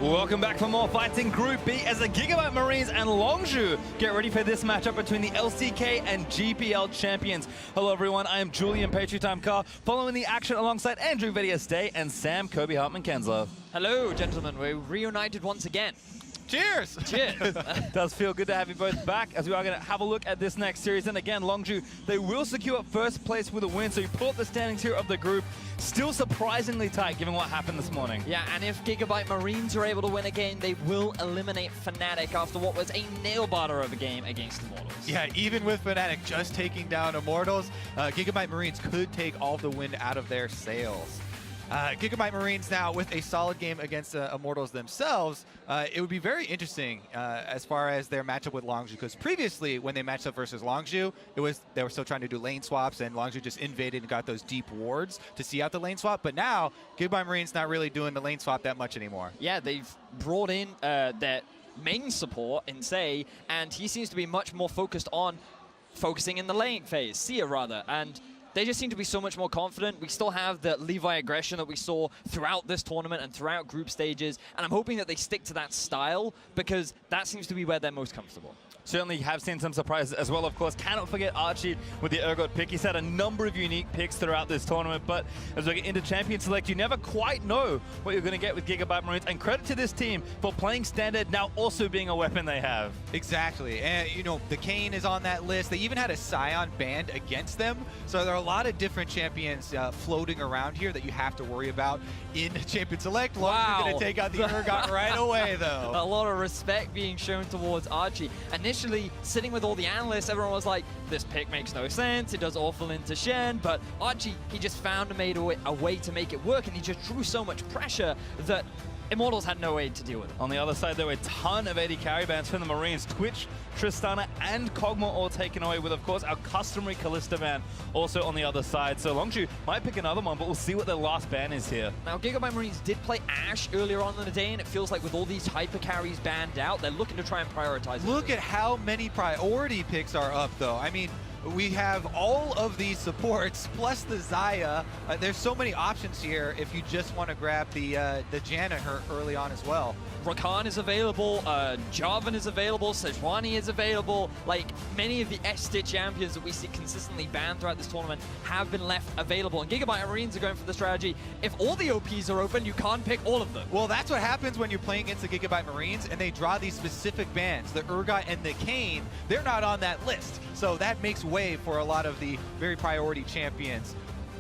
Welcome back for more fights in Group B as the GIGABYTE Marines and Longzhu get ready for this matchup between the LCK and GPL champions. Hello everyone, I am Julian Patriot Time Car, following the action alongside Andrew Vedias Day and Sam Kobe Hartman Kenslow. Hello gentlemen, we're reunited once again. Cheers! Cheers! Does feel good to have you both back as we are going to have a look at this next series. And again, Longzhu, they will secure first place with a win, so you pull up the standings here of the group. Still surprisingly tight given what happened this morning. Yeah, and if GIGABYTE Marines are able to win again, they will eliminate Fnatic after what was a nail-biter of a game against Immortals. Yeah, even with Fnatic just taking down Immortals, GIGABYTE Marines could take all the wind out of their sails. GIGABYTE Marines now with a solid game against Immortals themselves. It would be very interesting as far as their matchup with Longzhu, because previously when they matched up versus Longzhu, they were still trying to do lane swaps, and Longzhu just invaded and got those deep wards to see out the lane swap. But now GIGABYTE Marines not really doing the lane swap that much anymore. Yeah, they've brought in their main support in Xayah, and he seems to be much more focused on focusing in the lane phase, Xayah rather, and they just seem to be so much more confident. We still have the Levi aggression that we saw throughout this tournament and throughout group stages, and I'm hoping that they stick to that style because that seems to be where they're most comfortable. Certainly have seen some surprises as well, of course. Cannot forget Archie with the Urgot pick. He's had a number of unique picks throughout this tournament, but as we get into Champion Select, you never quite know what you're going to get with GIGABYTE Marines. And credit to this team for playing Standard, now also being a weapon they have. Exactly, and you know, the Kayn is on that list. They even had a Scion banned against them, so there are a lot of different champions floating around here that you have to worry about in Champion Select. Wow. Longzhu's going to take out the Urgot right away, though. A lot of respect being shown towards Archie. Initially, sitting with all the analysts, everyone was like, this pick makes no sense, it does awful into Shen, but Archie, he just found a way to make it work, and he just drew so much pressure that Immortals had no way to deal with it. On the other side, there were a ton of AD carry bans from the Marines. Twitch, Tristana, and Kog'Maw all taken away with, of course, our customary Kalista ban also on the other side. So Longzhu might pick another one, but we'll see what their last ban is here. Now, GIGABYTE Marines did play Ashe earlier on in the day, and it feels like with all these hyper carries banned out, they're looking to try and prioritize it. Look at how many priority picks are up, though. I mean, we have all of these supports, plus the Xayah. There's so many options here if you just want to grab the Janna early on as well. Rakan is available, Jarvan is available, Sejuani is available. Like, many of the S-tier champions that we see consistently banned throughout this tournament have been left available. And GIGABYTE Marines are going for the strategy, if all the OPs are open, you can't pick all of them. Well, that's what happens when you're playing against the GIGABYTE Marines and they draw these specific bans. The Urgot and the Kayn, they're not on that list. So that makes way for a lot of the very priority champions.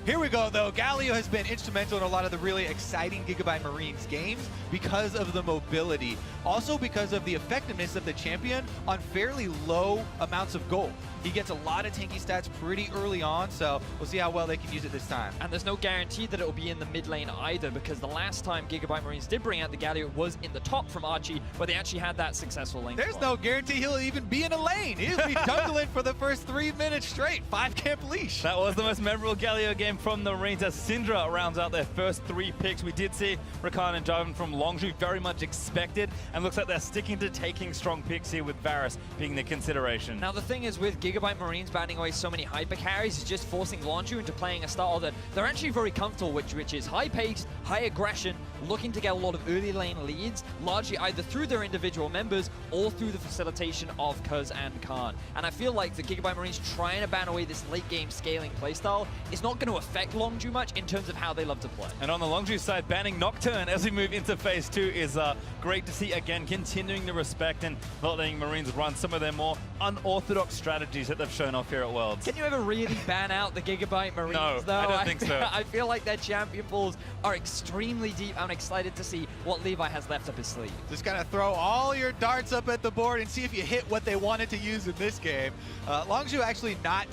Here we go, though. Galio has been instrumental in a lot of the really exciting GIGABYTE Marines games because of the mobility. Also because of the effectiveness of the champion on fairly low amounts of gold. He gets a lot of tanky stats pretty early on, so we'll see how well they can use it this time. And there's no guarantee that it will be in the mid lane either, because the last time GIGABYTE Marines did bring out the Galio was in the top from Archie, where they actually had that successful lane. There's no guarantee he'll even be in a lane. He'll be jungling for the first 3 minutes straight. 5-camp leash. That was the most memorable Galio game from the Marines as Syndra rounds out their first 3 picks. We did see Rakan and Jarvan from Longzhu, very much expected, and looks like they're sticking to taking strong picks here with Varus being the consideration. Now the thing is with GIGABYTE Marines banning away so many hyper carries is just forcing Longzhu into playing a style that they're actually very comfortable with, which is high pace, high aggression, looking to get a lot of early lane leads, largely either through their individual members or through the facilitation of Cuzz and Khan. And I feel like the GIGABYTE Marines trying to ban away this late game scaling playstyle is not going to affect Longzhu much in terms of how they love to play. And on the Longzhu side, banning Nocturne as we move into phase 2 is great to see. Again, continuing the respect and not letting Marines run some of their more unorthodox strategies that they've shown off here at Worlds. Can you ever really ban out the GIGABYTE Marines, no, though? I don't think so. I feel like their champion pools are extremely deep. I'm excited to see what Levi has left up his sleeve. Just gotta throw all your darts up at the board and see if you hit what they wanted to use in this game. Longzhu actually not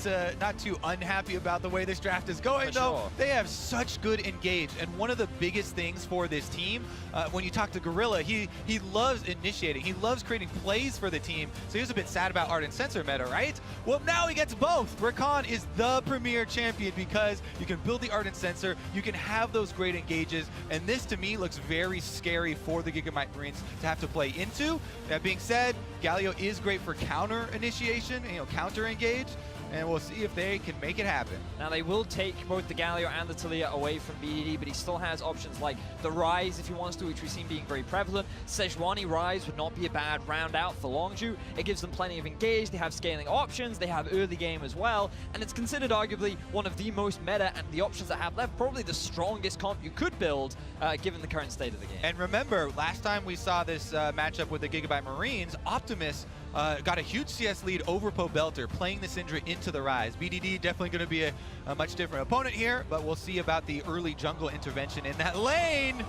too unhappy about the way this draft is going, though. Sure. They have such good engage, and one of the biggest things for this team, when you talk to GorilllA, he loves initiating. He loves creating plays for the team, so he was a bit sad about Ardent Sensor meta, right? Well, now he gets both. Rakan is the premier champion because you can build the Ardent Sensor, you can have those great engages, and this to me looks very scary for the GIGABYTE Marines to have to play into. That being said, Galio is great for counter initiation, counter engage. and we'll see if they can make it happen. Now they will take both the Galio and the Taliyah away from BDD, but he still has options like the Ryze if he wants to, which we've seen being very prevalent. Sejuani Ryze would not be a bad round out for Longzhu. It gives them plenty of engage, they have scaling options, they have early game as well, and it's considered arguably one of the most meta and the options that have left, probably the strongest comp you could build given the current state of the game. And remember, last time we saw this matchup with the GIGABYTE Marines, Optimus got a huge CS lead over Pobelter, playing the Syndra into the Ryze. BDD definitely going to be a much different opponent here, but we'll see about the early jungle intervention in that lane.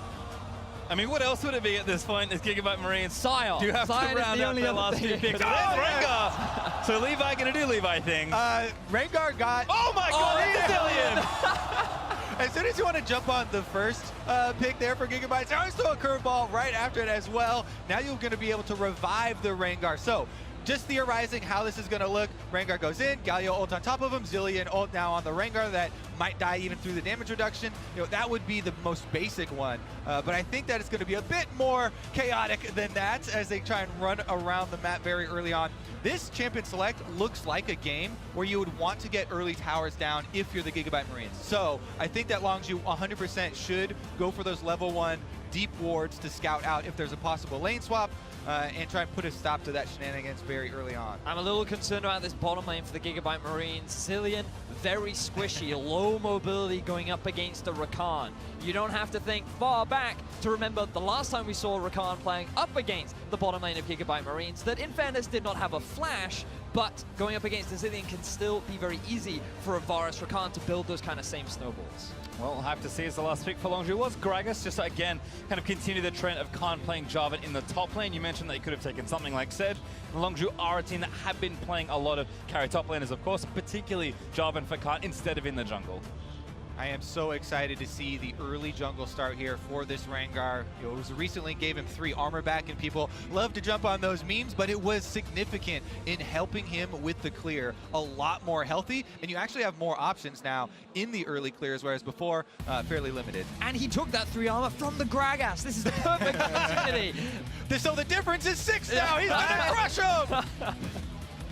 I mean, what else would it be at this point? Is GIGABYTE Marines? Xayah. Do you have Xayah to round out the last few picks? Oh, Rengar! So Levi going to do Levi things. Rengar got... Oh my god, Zilean! As soon as you want to jump on the first pick there for GIGABYTE, there was still a curveball right after it as well. Now you're going to be able to revive the Rengar. So, just theorizing how this is going to look. Rengar goes in, Galio ult on top of him, Zilean ult now on the Rengar that might die even through the damage reduction. You know, that would be the most basic one. But I think that it's going to be a bit more chaotic than that as they try and run around the map very early on. This Champion Select looks like a game where you would want to get early towers down if you're the GIGABYTE Marines. So I think that Longzhu 100% should go for those level 1 deep wards to scout out if there's a possible lane swap. And try and put a stop to that shenanigans very early on. I'm a little concerned about this bottom lane for the GIGABYTE Marines. Zilean, very squishy, low mobility going up against the Rakan. You don't have to think far back to remember the last time we saw Rakan playing up against the bottom lane of GIGABYTE Marines that in fairness did not have a flash, but going up against the Zilean can still be very easy for a Varus Rakan to build those kind of same snowballs. Well, we'll have to see as the last pick for Longzhu was Gragas, just again, kind of continue the trend of Khan playing Jarvan in the top lane. You mentioned that he could have taken something like Sed. Longzhu are a team that have been playing a lot of carry top laners, of course, particularly Jarvan for Khan instead of in the jungle. I am so excited to see the early jungle start here for this Rengar. It was recently gave him 3 armor back, and people love to jump on those memes, but it was significant in helping him with the clear. A lot more healthy, and you actually have more options now in the early clears, whereas before, fairly limited. And he took that 3 armor from the Gragas. This is the perfect opportunity. So the difference is 6 now. He's gonna crush him.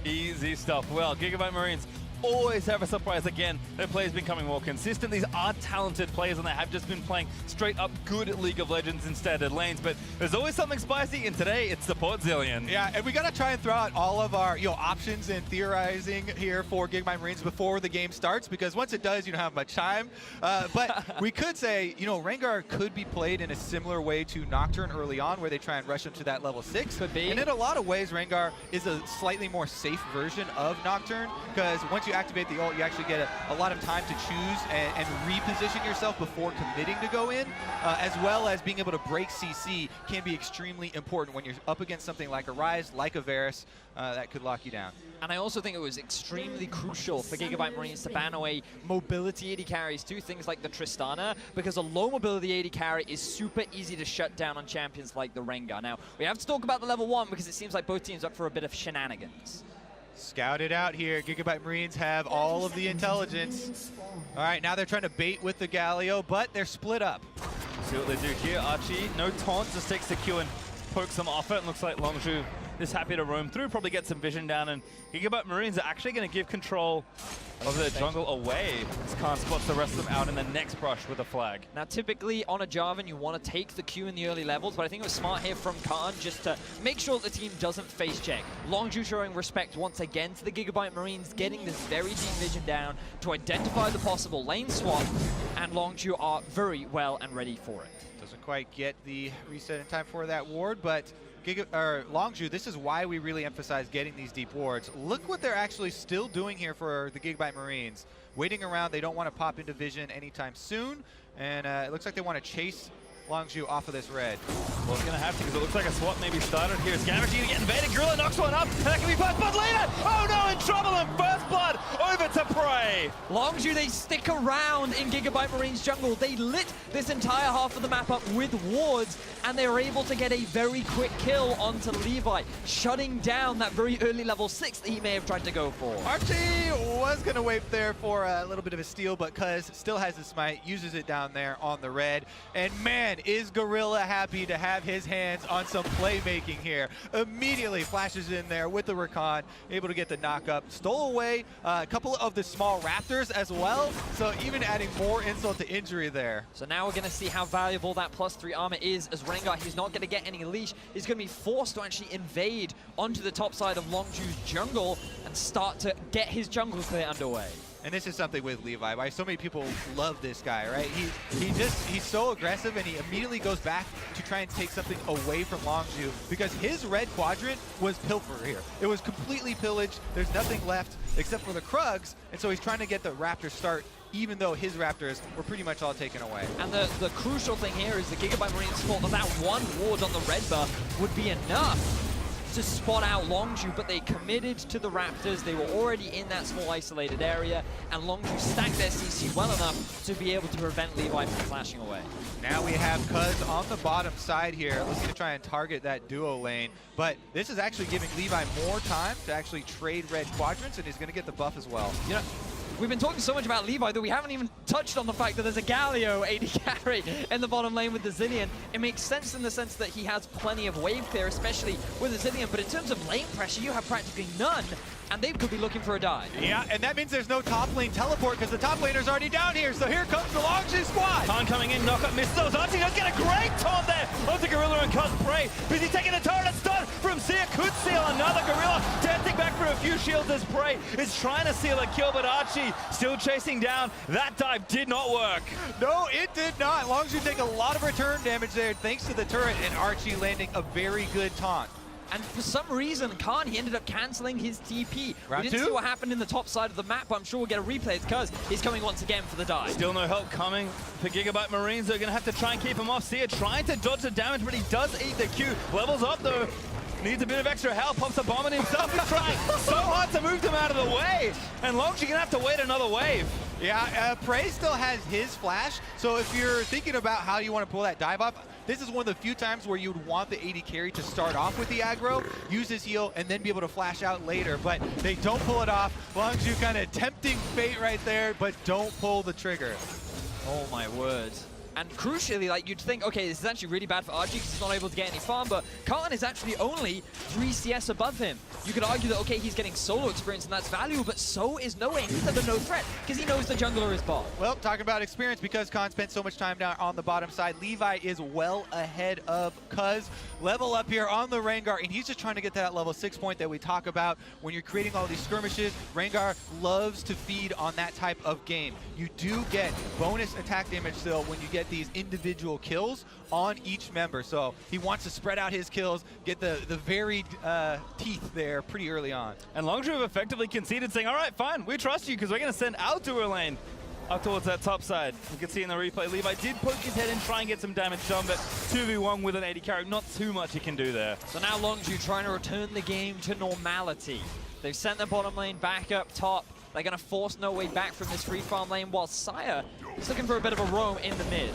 Easy stuff. Well, GIGABYTE Marines always have a surprise again. Their play has been becoming more consistent. These are talented players, and they have just been playing straight up good League of Legends in standard lanes. But there's always something spicy, and today it's support Zilean. Yeah, and we gotta try and throw out all of our options and theorizing here for GIGABYTE Marines before the game starts, because once it does, you don't have much time. But we could say, Rengar could be played in a similar way to Nocturne early on, where they try and rush him to that level 6. Could be. And in a lot of ways, Rengar is a slightly more safe version of Nocturne, because once you activate the ult, you actually get a lot of time to choose and reposition yourself before committing to go in, as well as being able to break CC can be extremely important when you're up against something like a Ryze, like a Varus, that could lock you down. And I also think it was extremely crucial for GIGABYTE Marines to ban away mobility AD carries too, things like the Tristana, because a low mobility AD carry is super easy to shut down on champions like the Rengar. Now, we have to talk about the level 1 because it seems like both teams are up for a bit of shenanigans. Scout it out here. GIGABYTE Marines have all of the intelligence. All right, now they're trying to bait with the Galio, but they're split up. See what they do here. Archie, no taunt, just takes the Q and pokes them off it. And looks like Longzhu is happy to roam through, probably get some vision down, and GIGABYTE Marines are actually going to give control of the jungle away. As Khan spots the rest of them out in the next brush with a flag. Now, typically on a Jarvan, you want to take the Q in the early levels, but I think it was smart here from Khan just to make sure that the team doesn't face check. Longzhu showing respect once again to the GIGABYTE Marines, getting this very deep vision down to identify the possible lane swap, and Longzhu are very well and ready for it. Doesn't quite get the reset in time for that ward, but Longzhu, this is why we really emphasize getting these deep wards. Look what they're actually still doing here for the GIGABYTE Marines. Waiting around, they don't want to pop into vision anytime soon, and it looks like they want to chase Longzhu off of this red. Well, it's going to have to, because it looks like a swap maybe started here. It's Gamma G to get invaded. GorilllA knocks one up. That can be both, but later, oh no, in trouble, and first blood over to Prey. Longzhu, they stick around in GIGABYTE Marines jungle. They lit this entire half of the map up with wards, and they were able to get a very quick kill onto Levi, shutting down that very early level 6 that he may have tried to go for. Archie was going to wait there for a little bit of a steal, but Cuzz still has the smite, uses it down there on the red. And man, is GorilllA happy to have his hands on some playmaking here? Immediately flashes in there with the Rakan, able to get the knock-up. Stole away a couple of the small Raptors as well, so even adding more insult to injury there. So now we're going to see how valuable that +3 armor is, as Rengar, he's not going to get any leash. He's going to be forced to actually invade onto the top side of Longzhu's jungle and start to get his jungle clear underway. And this is something with Levi, why so many people love this guy, right? He's so aggressive, and he immediately goes back to try and take something away from Longzhu, because his red quadrant was pilfer here. It was completely pillaged. There's nothing left except for the Crugs, and so he's trying to get the Raptor start, even though his Raptors were pretty much all taken away. And the crucial thing here is the GIGABYTE Marines thought that one ward on the red buff would be enough to spot out Longzhu, but they committed to the Raptors. They were already in that small isolated area, and Longzhu stacked their CC well enough to be able to prevent Levi from flashing away. Now we have Cuzz on the bottom side here, looking to try and target that duo lane, but this is actually giving Levi more time to actually trade red quadrants, and he's going to get the buff as well. You know, we've been talking so much about Levi that we haven't even touched on the fact that there's a Galio AD carry in the bottom lane with the Zilean. It makes sense in the sense that he has plenty of wave clear, especially with the Zilean, but in terms of lane pressure, you have practically none, and they could be looking for a dive. Yeah, and that means there's no top lane teleport because the top laner's already down here, so here comes the Longzhu squad. Khan coming in, knock up, misses those. Archie does get a great taunt there onto GorilllA and Cuzz Prey. Busy taking the turret and stun from Xayah. Could seal another GorilllA. Dancing back for a few shields as Prey is trying to seal a kill, but Archie still chasing down. That dive did not work. No, it did not. Longzhu take a lot of return damage there thanks to the turret, and Archie landing a very good taunt. And for some reason, Khan, he ended up canceling his TP. Round we didn't two? see what happened in the top side of the map, but I'm sure we'll get a replay because he's coming once again for the dive. Still no help coming for GIGABYTE Marines. They're going to have to try and keep him off. Xayah trying to dodge the damage, but he does eat the Q. Levels up, though. Needs a bit of extra help. Pops a bomb on himself. He's trying so hard to move them out of the way. And Longzhu going to have to wait another wave. Yeah, Prey still has his flash, so if you're thinking about how you want to pull that dive off, this is one of the few times where you would want the AD carry to start off with the aggro, use his heal, and then be able to flash out later, but they don't pull it off. Longzhu kind of tempting fate right there, but don't pull the trigger. Oh my word. And crucially, like, you'd think, okay, this is actually really bad for Archie because he's not able to get any farm, but Khan is actually only 3 CS above him. You could argue that, okay, he's getting solo experience and that's valuable, but so is Noway. He's under no threat because he knows the jungler is bot. Well, talking about experience, because Khan spent so much time down on the bottom side, Levi is well ahead of Cuzz. Level up here on the Rengar, and he's just trying to get to that level 6 point that we talk about. When you're creating all these skirmishes, Rengar loves to feed on that type of game. You do get bonus attack damage still when you get these individual kills on each member, so he wants to spread out his kills, get the varied teeth there pretty early on. And Longzhu have effectively conceded, saying, all right, fine, we trust you because we're going to send our duo lane up towards that top side. You can see in the replay, Levi did poke his head in, try and get some damage done, but 2v1 with an AD carry, not too much he can do there. So now Longzhu trying to return the game to normality. They've sent the bottom lane back up top. They're going to force Noway back from this free farm lane, while Xayah is looking for a bit of a roam in the mid.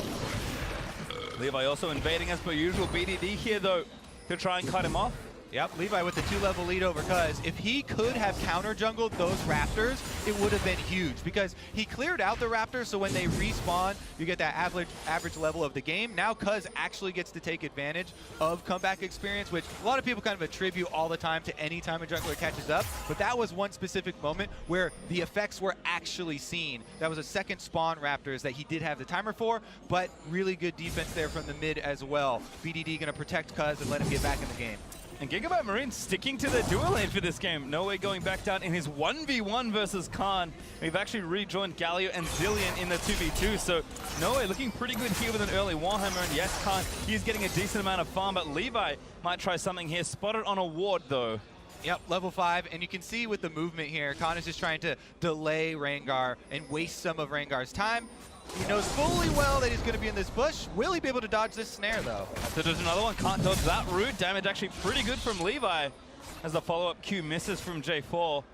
Levi also invading as per usual. BDD here, though. He'll try and cut him off. Yep, Levi with the 2-level lead over Cuzz. If he could have counter-jungled those Raptors, it would have been huge because he cleared out the Raptors, so when they respawn, you get that average level of the game. Now Cuzz actually gets to take advantage of comeback experience, which a lot of people kind of attribute all the time to any time a jungler catches up, but that was one specific moment where the effects were actually seen. That was a second spawn Raptors that he did have the timer for, but really good defense there from the mid as well. BDD gonna protect Cuzz and let him get back in the game. And GIGABYTE Marines sticking to the dual lane for this game. Noway going back down in his 1v1 versus Khan. We've actually rejoined Galio and Zilean in the 2v2, so Noway looking pretty good here with an early Warhammer. And yes, Khan, he's getting a decent amount of farm, but Levi might try something here. Spotted on a ward, though. Yep, level 5, and you can see with the movement here, Khan is just trying to delay Rengar and waste some of Rengar's time. He knows fully well that he's going to be in this bush. Will he be able to dodge this snare, though? So there's another one. Can't dodge that route. Damage actually pretty good from Levi as the follow-up Q misses from J4.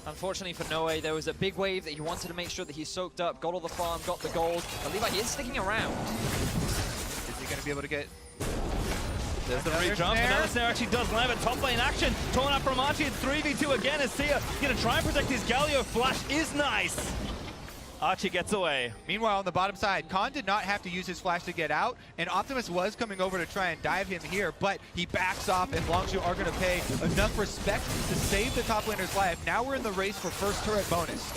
Unfortunately for Noway, there was a big wave that he wanted to make sure that he soaked up, got all the farm, got the gold. But Levi, he is sticking around. Is he going to be able to get... There's the re-jump. Another snare actually does land, but top lane action. Torn up from Archie. It's 3v2 again as Xayah going to try and protect his Galio. Flash is nice. Archie gets away. Meanwhile, on the bottom side, Khan did not have to use his flash to get out, and Optimus was coming over to try and dive him here, but he backs off, and Longzhu are going to pay enough respect to save the top laner's life. Now we're in the race for first turret bonus.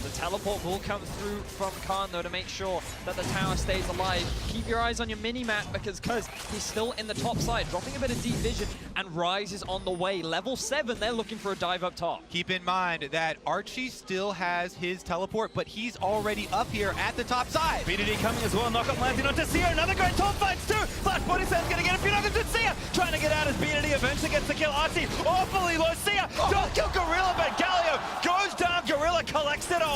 The teleport will come through from Khan, though, to make sure that the tower stays alive. Keep your eyes on your mini-map, because Cuzz, he's still in the top side, dropping a bit of deep vision, and Ryze is on the way. Level 7, they're looking for a dive up top. Keep in mind that Archie still has his teleport, but he's already up here at the top side. BDD coming as well, knock-up landing onto Xayah, another great top fights too! Flash body slam's gonna get a few knockers with Xayah, trying to get out as BDD eventually gets the kill. Archie, awfully low, Xayah, don't kill GorilllA, but Galio goes down, GorilllA collects it all!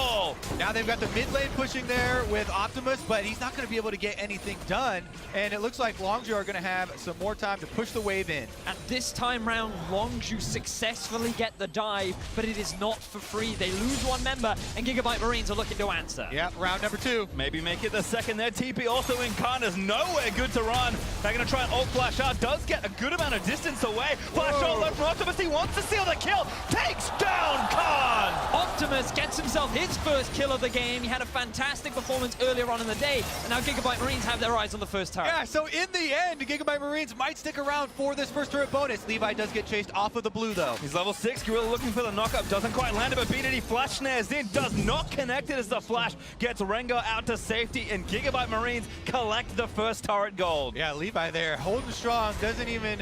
Now they've got the mid lane pushing there with Optimus, but he's not going to be able to get anything done. And it looks like Longzhu are going to have some more time to push the wave in. And this time round, Longzhu successfully get the dive, but it is not for free. They lose one member, and GIGABYTE Marines are looking to answer. Yeah, round number 2. Maybe make it the second there. TP also in Khan is nowhere good to run. They're going to try and ult flash out. Does get a good amount of distance away. Flash ult left from Optimus. He wants to seal the kill. Takes down Khan. Optimus gets himself his first kill of the game. He had a fantastic performance earlier on in the day, and now GIGABYTE Marines have their eyes on the first turret. Yeah, so in the end, GIGABYTE Marines might stick around for this first turret bonus. Levi does get chased off of the blue, though. He's level 6. GorilllA looking for the knockup. Doesn't quite land it, but BDD flash snares in. Does not connect it as the flash gets Rengar out to safety, and GIGABYTE Marines collect the first turret gold. Yeah, Levi there, holding strong, doesn't even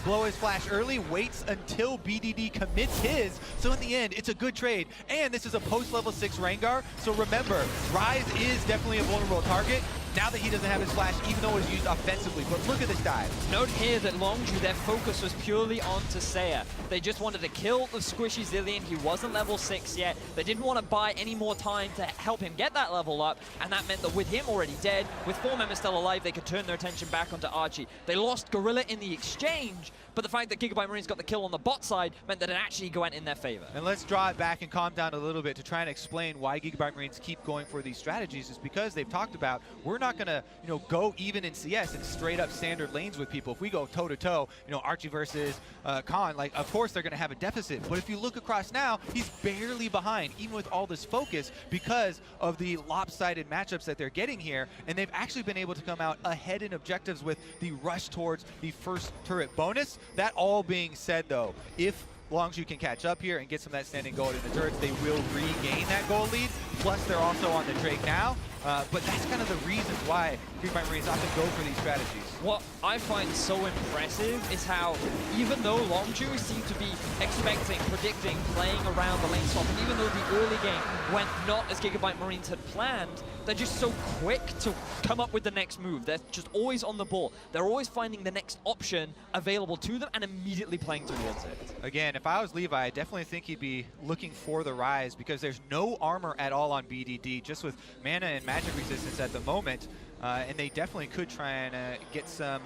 blow his flash early, waits until BDD commits his. So in the end, it's a good trade. And this is a post-level 6 Rengar, so remember, Ryze is definitely a vulnerable target now that he doesn't have his flash, even though it's used offensively. But look at this dive. Note here that Longzhu, their focus was purely onto Xayah. They just wanted to kill the squishy Zilean. He wasn't level 6 yet. They didn't want to buy any more time to help him get that level up, and that meant that with him already dead, with 4 members still alive, they could turn their attention back onto Archie. They lost GorilllA in the exchange, but the fact that GIGABYTE Marines got the kill on the bot side meant that it actually went in their favor. And let's draw it back and calm down a little bit to try and explain why GIGABYTE Marines keep going for these strategies. Is because they've talked about, we're not going to, go even in CS and straight up standard lanes with people. If we go toe to toe, Archie versus Khan, like, of course they're going to have a deficit. But if you look across now, he's barely behind, even with all this focus, because of the lopsided matchups that they're getting here. And they've actually been able to come out ahead in objectives with the rush towards the first turret bonus. That all being said, though, if Longzhu can catch up here and get some of that standing gold in the turrets, they will regain that gold lead. Plus, they're also on the Drake now. But that's kind of the reasons why GIGABYTE Marines often go for these strategies. What I find so impressive is how, even though Longzhu seem to be expecting, predicting, playing around the lane swap, and even though the early game went not as GIGABYTE Marines had planned, they're just so quick to come up with the next move. They're just always on the ball. They're always finding the next option available to them and immediately playing towards it. Again, if I was Levi, I definitely think he'd be looking for the Ryze, because there's no armor at all on BDD, just with mana and magic resistance at the moment. And they definitely could try and get some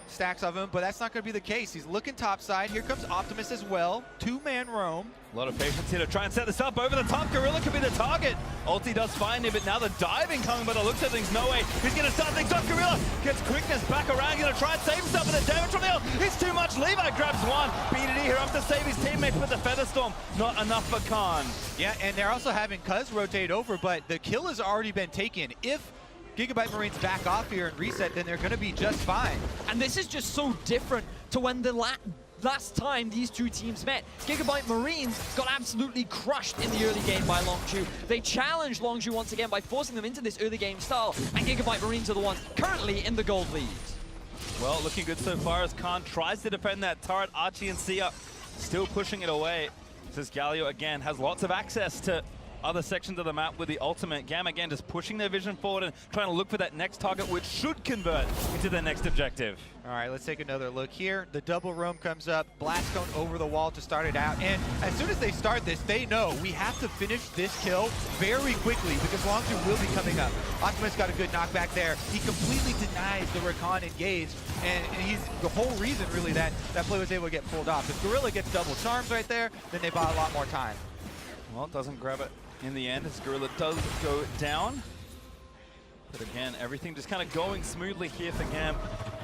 stacks of him, but that's not going to be the case. He's looking top side. Here comes Optimus as well. 2-man roam. A lot of patience here to try and set this up over the top. GorilllA could be the target. Ulti does find him, but now the diving coming, but it looks at things Noway. He's going to start things off. GorilllA gets quickness back around, going to try and save himself, but the damage from the ult is too much. Levi grabs one. BDD here up to save his teammates with the Feather Storm. Not enough for Khan. Yeah, and they're also having Cuzz rotate over, but the kill has already been taken. If GIGABYTE Marines back off here and reset, then they're going to be just fine. And this is just so different to when the last time these two teams met. GIGABYTE Marines got absolutely crushed in the early game by Longzhu. They challenged Longzhu once again by forcing them into this early game style, and GIGABYTE Marines are the ones currently in the gold lead. Well, looking good so far as Khan tries to defend that turret. Archie and Xayah still pushing it away. This Galio again has lots of access to other sections of the map with the ultimate. GAM again just pushing their vision forward and trying to look for that next target, which should convert into their next objective. All right, let's take another look here. The double roam comes up, Blaststone over the wall to start it out, and as soon as they start this, they know we have to finish this kill very quickly because Longzhu will be coming up. Optimus got a good knockback there. He completely denies the Rakan engage, and he's the whole reason really that play was able to get pulled off. If GorilllA gets double charms right there, then they bought a lot more time. Well, it doesn't grab it in the end as GorilllA does go down. But again, everything just kind of going smoothly here for GAM.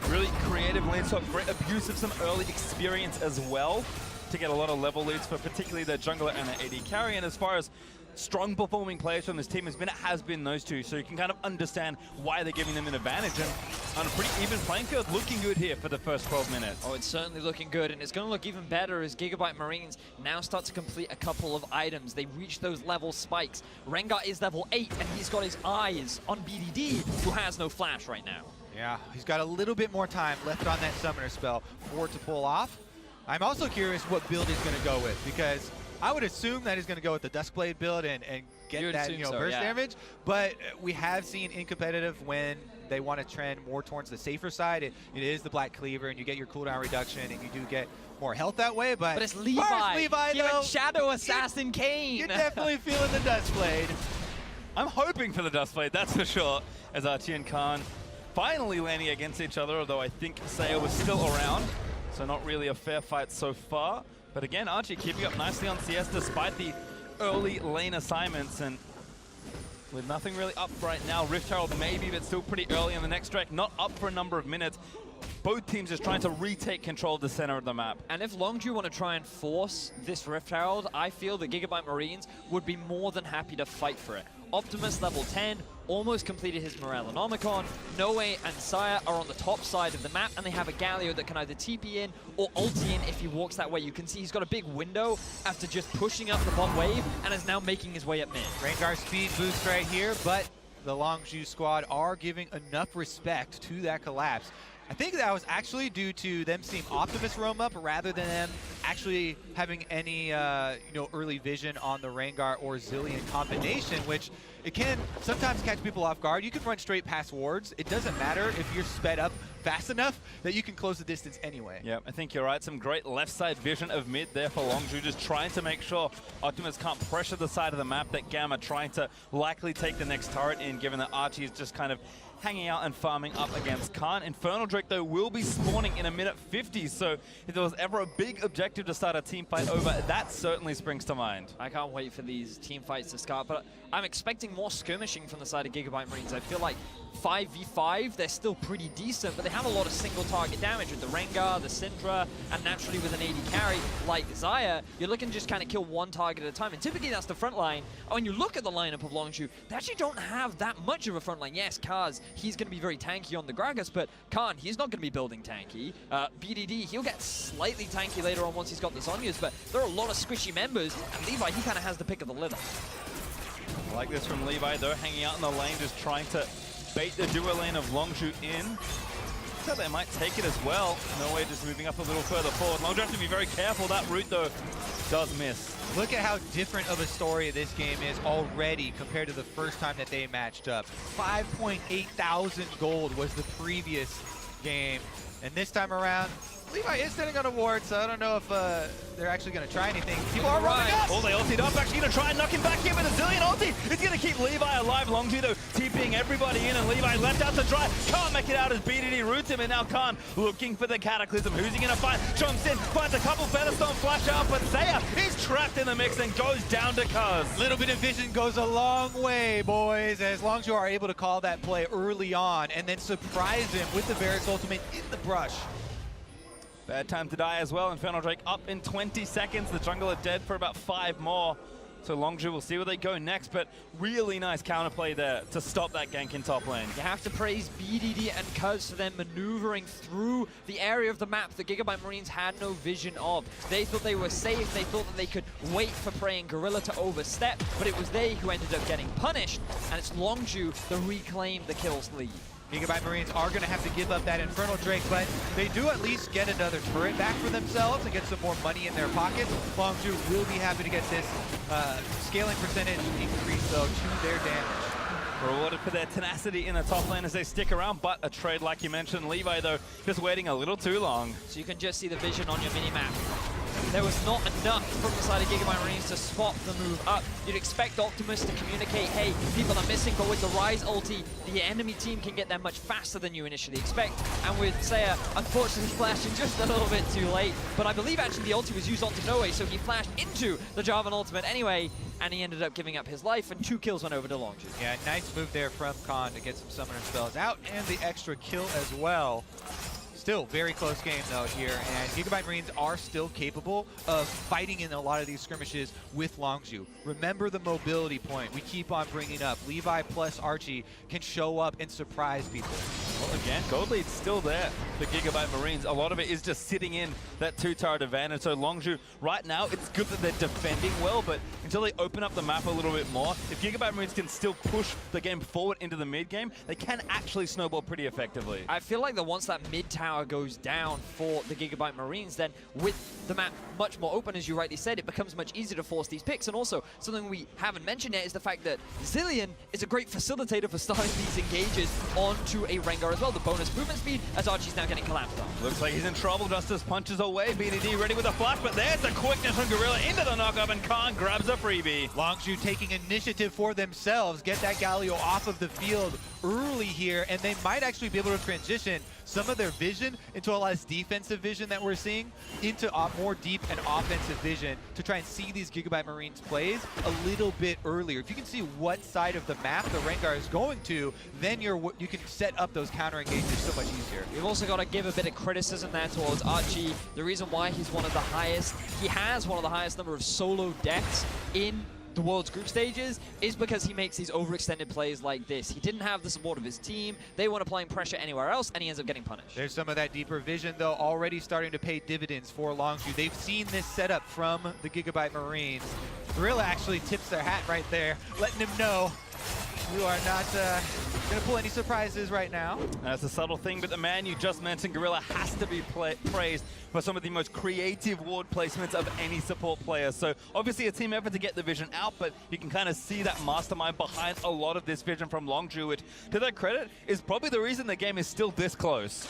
Really creative lane swap, great abuse of some early experience as well to get a lot of level leads for particularly the jungler and the AD carry. And as far as strong performing players from this team has been those two, so you can kind of understand why they're giving them an advantage. And on a pretty even playing field, looking good here for the first 12 minutes. Oh, it's certainly looking good, and it's going to look even better as GIGABYTE Marines now start to complete a couple of items. They reach those level spikes. Rengar is level 8, and he's got his eyes on BDD, who has no flash right now. Yeah, he's got a little bit more time left on that summoner spell for it to pull off. I'm also curious what build he's going to go with, because I would assume that he's going to go with the Duskblade build and get that burst damage. But we have seen in competitive when they want to trend more towards the safer side, it is the Black Cleaver, and you get your cooldown reduction, and you do get more health that way. But it's Levi. Levi, though. Shadow Assassin Kane. You're definitely feeling the Duskblade. I'm hoping for the Duskblade, that's for sure, as Archie and Khan finally landing against each other, although I think Xayah was still around, so not really a fair fight so far. But again, Archie keeping up nicely on CS despite the early lane assignments, and with nothing really up right now. Rift Herald maybe, but still pretty early in the next track, not up for a number of minutes. Both teams just trying to retake control of the center of the map. And if Longzhu want to try and force this Rift Herald, I feel that GIGABYTE Marines would be more than happy to fight for it. Optimus, level 10, almost completed his Morellonomicon. Noway and Xayah are on the top side of the map, and they have a Galio that can either TP in or ulti in if he walks that way. You can see he's got a big window after just pushing up the bot wave, and is now making his way up mid. Rengar speed boost right here, but the Longzhu squad are giving enough respect to that collapse. I think that was actually due to them seeing Optimus roam up rather than them actually having any early vision on the Rengar or Zilean combination, which it can sometimes catch people off guard. You can run straight past wards. It doesn't matter if you're sped up fast enough that you can close the distance anyway. Yeah, I think you're right. Some great left side vision of mid there for Longzhu, just trying to make sure Optimus can't pressure the side of the map that GAM are trying to likely take the next turret in, given that Archie is just kind of hanging out and farming up against Khan. Infernal Drake, though, will be spawning in a minute 50, so if there was ever a big objective to start a team fight over, that certainly springs to mind. I can't wait for these team fights to start, but I'm expecting more skirmishing from the side of GIGABYTE Marines. I feel like 5v5, they're still pretty decent, but they have a lot of single target damage with the Rengar, the Syndra, and naturally with an AD carry like Xayah, you're looking to just kind of kill one target at a time, and typically that's the front line. When you look at the lineup of Longzhu, they actually don't have that much of a front line. Yes, Cuzz, he's going to be very tanky on the Gragas, but Khan, he's not going to be building tanky. BDD, he'll get slightly tanky later on once he's got the Zonyas, but there are a lot of squishy members, and Levi, he kind of has the pick of the litter. I like this from Levi, though, hanging out in the lane, just trying to bait the duo lane of Longzhu in. So they might take it as well. Noway just moving up a little further forward. Longzhu has to be very careful. That route, though, does miss. Look at how different of a story this game is already compared to the first time that they matched up. 5.8 thousand gold was the previous game. And this time around, Levi is sitting on a ward, so I don't know if they're actually going to try anything. People are running up! Oh, they ultied up. Actually going to try and knock him back in with a Zilean ulti. It's going to keep Levi alive. Longzhu, though, TPing everybody in, and Levi left out to dry. Can't make it out as BDD roots him, and now Khan looking for the Cataclysm. Who's he going to find? Jumps in, finds a couple Featherstone flash out, but Xayah is trapped in the mix and goes down to Cuzz. Little bit of vision goes a long way, boys, as Longzhu are able to call that play early on and then surprise him with the Varus ultimate in the brush. Bad time to die as well. Infernal Drake up in 20 seconds. The jungle are dead for about 5 more. So Longzhu will see where they go next, but really nice counterplay there to stop that gank in top lane. You have to praise BDD and Cuzz for them maneuvering through the area of the map that GIGABYTE Marines had no vision of. They thought they were safe, they thought that they could wait for Prey and GorilllA to overstep, but it was they who ended up getting punished, and it's Longzhu that reclaimed the kills lead. GIGABYTE Marines are going to have to give up that Infernal Drake, but they do at least get another turret back for themselves and get some more money in their pockets. Longzhu will be happy to get this scaling percentage increase, though, to their damage. Rewarded for their tenacity in the top lane as they stick around, but a trade like you mentioned. Levi, though, just waiting a little too long. So you can just see the vision on your mini-map. There was not enough from the side of GIGABYTE Marines to spot the move up. You'd expect Optimus to communicate, hey, people are missing, but with the Ryze ulti, the enemy team can get there much faster than you initially expect. And with Xayah, unfortunately flashing just a little bit too late. But I believe actually the ulti was used onto Noway, so he flashed into the Jarvan ultimate anyway, and he ended up giving up his life, and 2 kills went over to Longzhu. Yeah, nice move there from Khan to get some summoner spells out, and the extra kill as well. Still very close game though here, and GIGABYTE Marines are still capable of fighting in a lot of these skirmishes with Longzhu. Remember the mobility point we keep on bringing up. Levi plus Archie can show up and surprise people. Well, again, gold lead's still there for GIGABYTE Marines. A lot of it is just sitting in that two-turret advantage. So Longzhu, right now, it's good that they're defending well, but until they open up the map a little bit more, if GIGABYTE Marines can still push the game forward into the mid game, they can actually snowball pretty effectively. I feel like that once that mid tower goes down for the GIGABYTE Marines, then with the map much more open, as you rightly said, it becomes much easier to force these picks. And also, something we haven't mentioned yet is the fact that Zilean is a great facilitator for starting these engages onto a Rengar as well. The bonus movement speed, as Archie's now getting collapsed on. Looks like he's in trouble. Justice punches away. BDD ready with a flash, but there's the quickness from GorilllA into the knockup, and Khan grabs a freebie. Longzhu taking initiative for themselves, get that Galio off of the field early here, and they might actually be able to transition some of their vision into a less defensive vision that we're seeing into more deep and offensive vision to try and see these GIGABYTE Marines plays a little bit earlier. If you can see what side of the map the Rengar is going to, then you can set up those counter engages so much easier. We've also got to give a bit of criticism there towards Archie. The reason why he has one of the highest number of solo deaths in the world's group stages is because he makes these overextended plays like this. He didn't have the support of his team. They weren't applying pressure anywhere else, and he ends up getting punished. There's some of that deeper vision, though, already starting to pay dividends for Longzhu. They've seen this setup from the GIGABYTE Marines. GorilllA actually tips their hat right there, letting him know you are not going to pull any surprises right now. That's a subtle thing, but the man you just mentioned, GorilllA, has to be praised for some of the most creative ward placements of any support player. So obviously a team effort to get the vision out, but you can kind of see that mastermind behind a lot of this vision from Longzhu, which, to their credit, is probably the reason the game is still this close.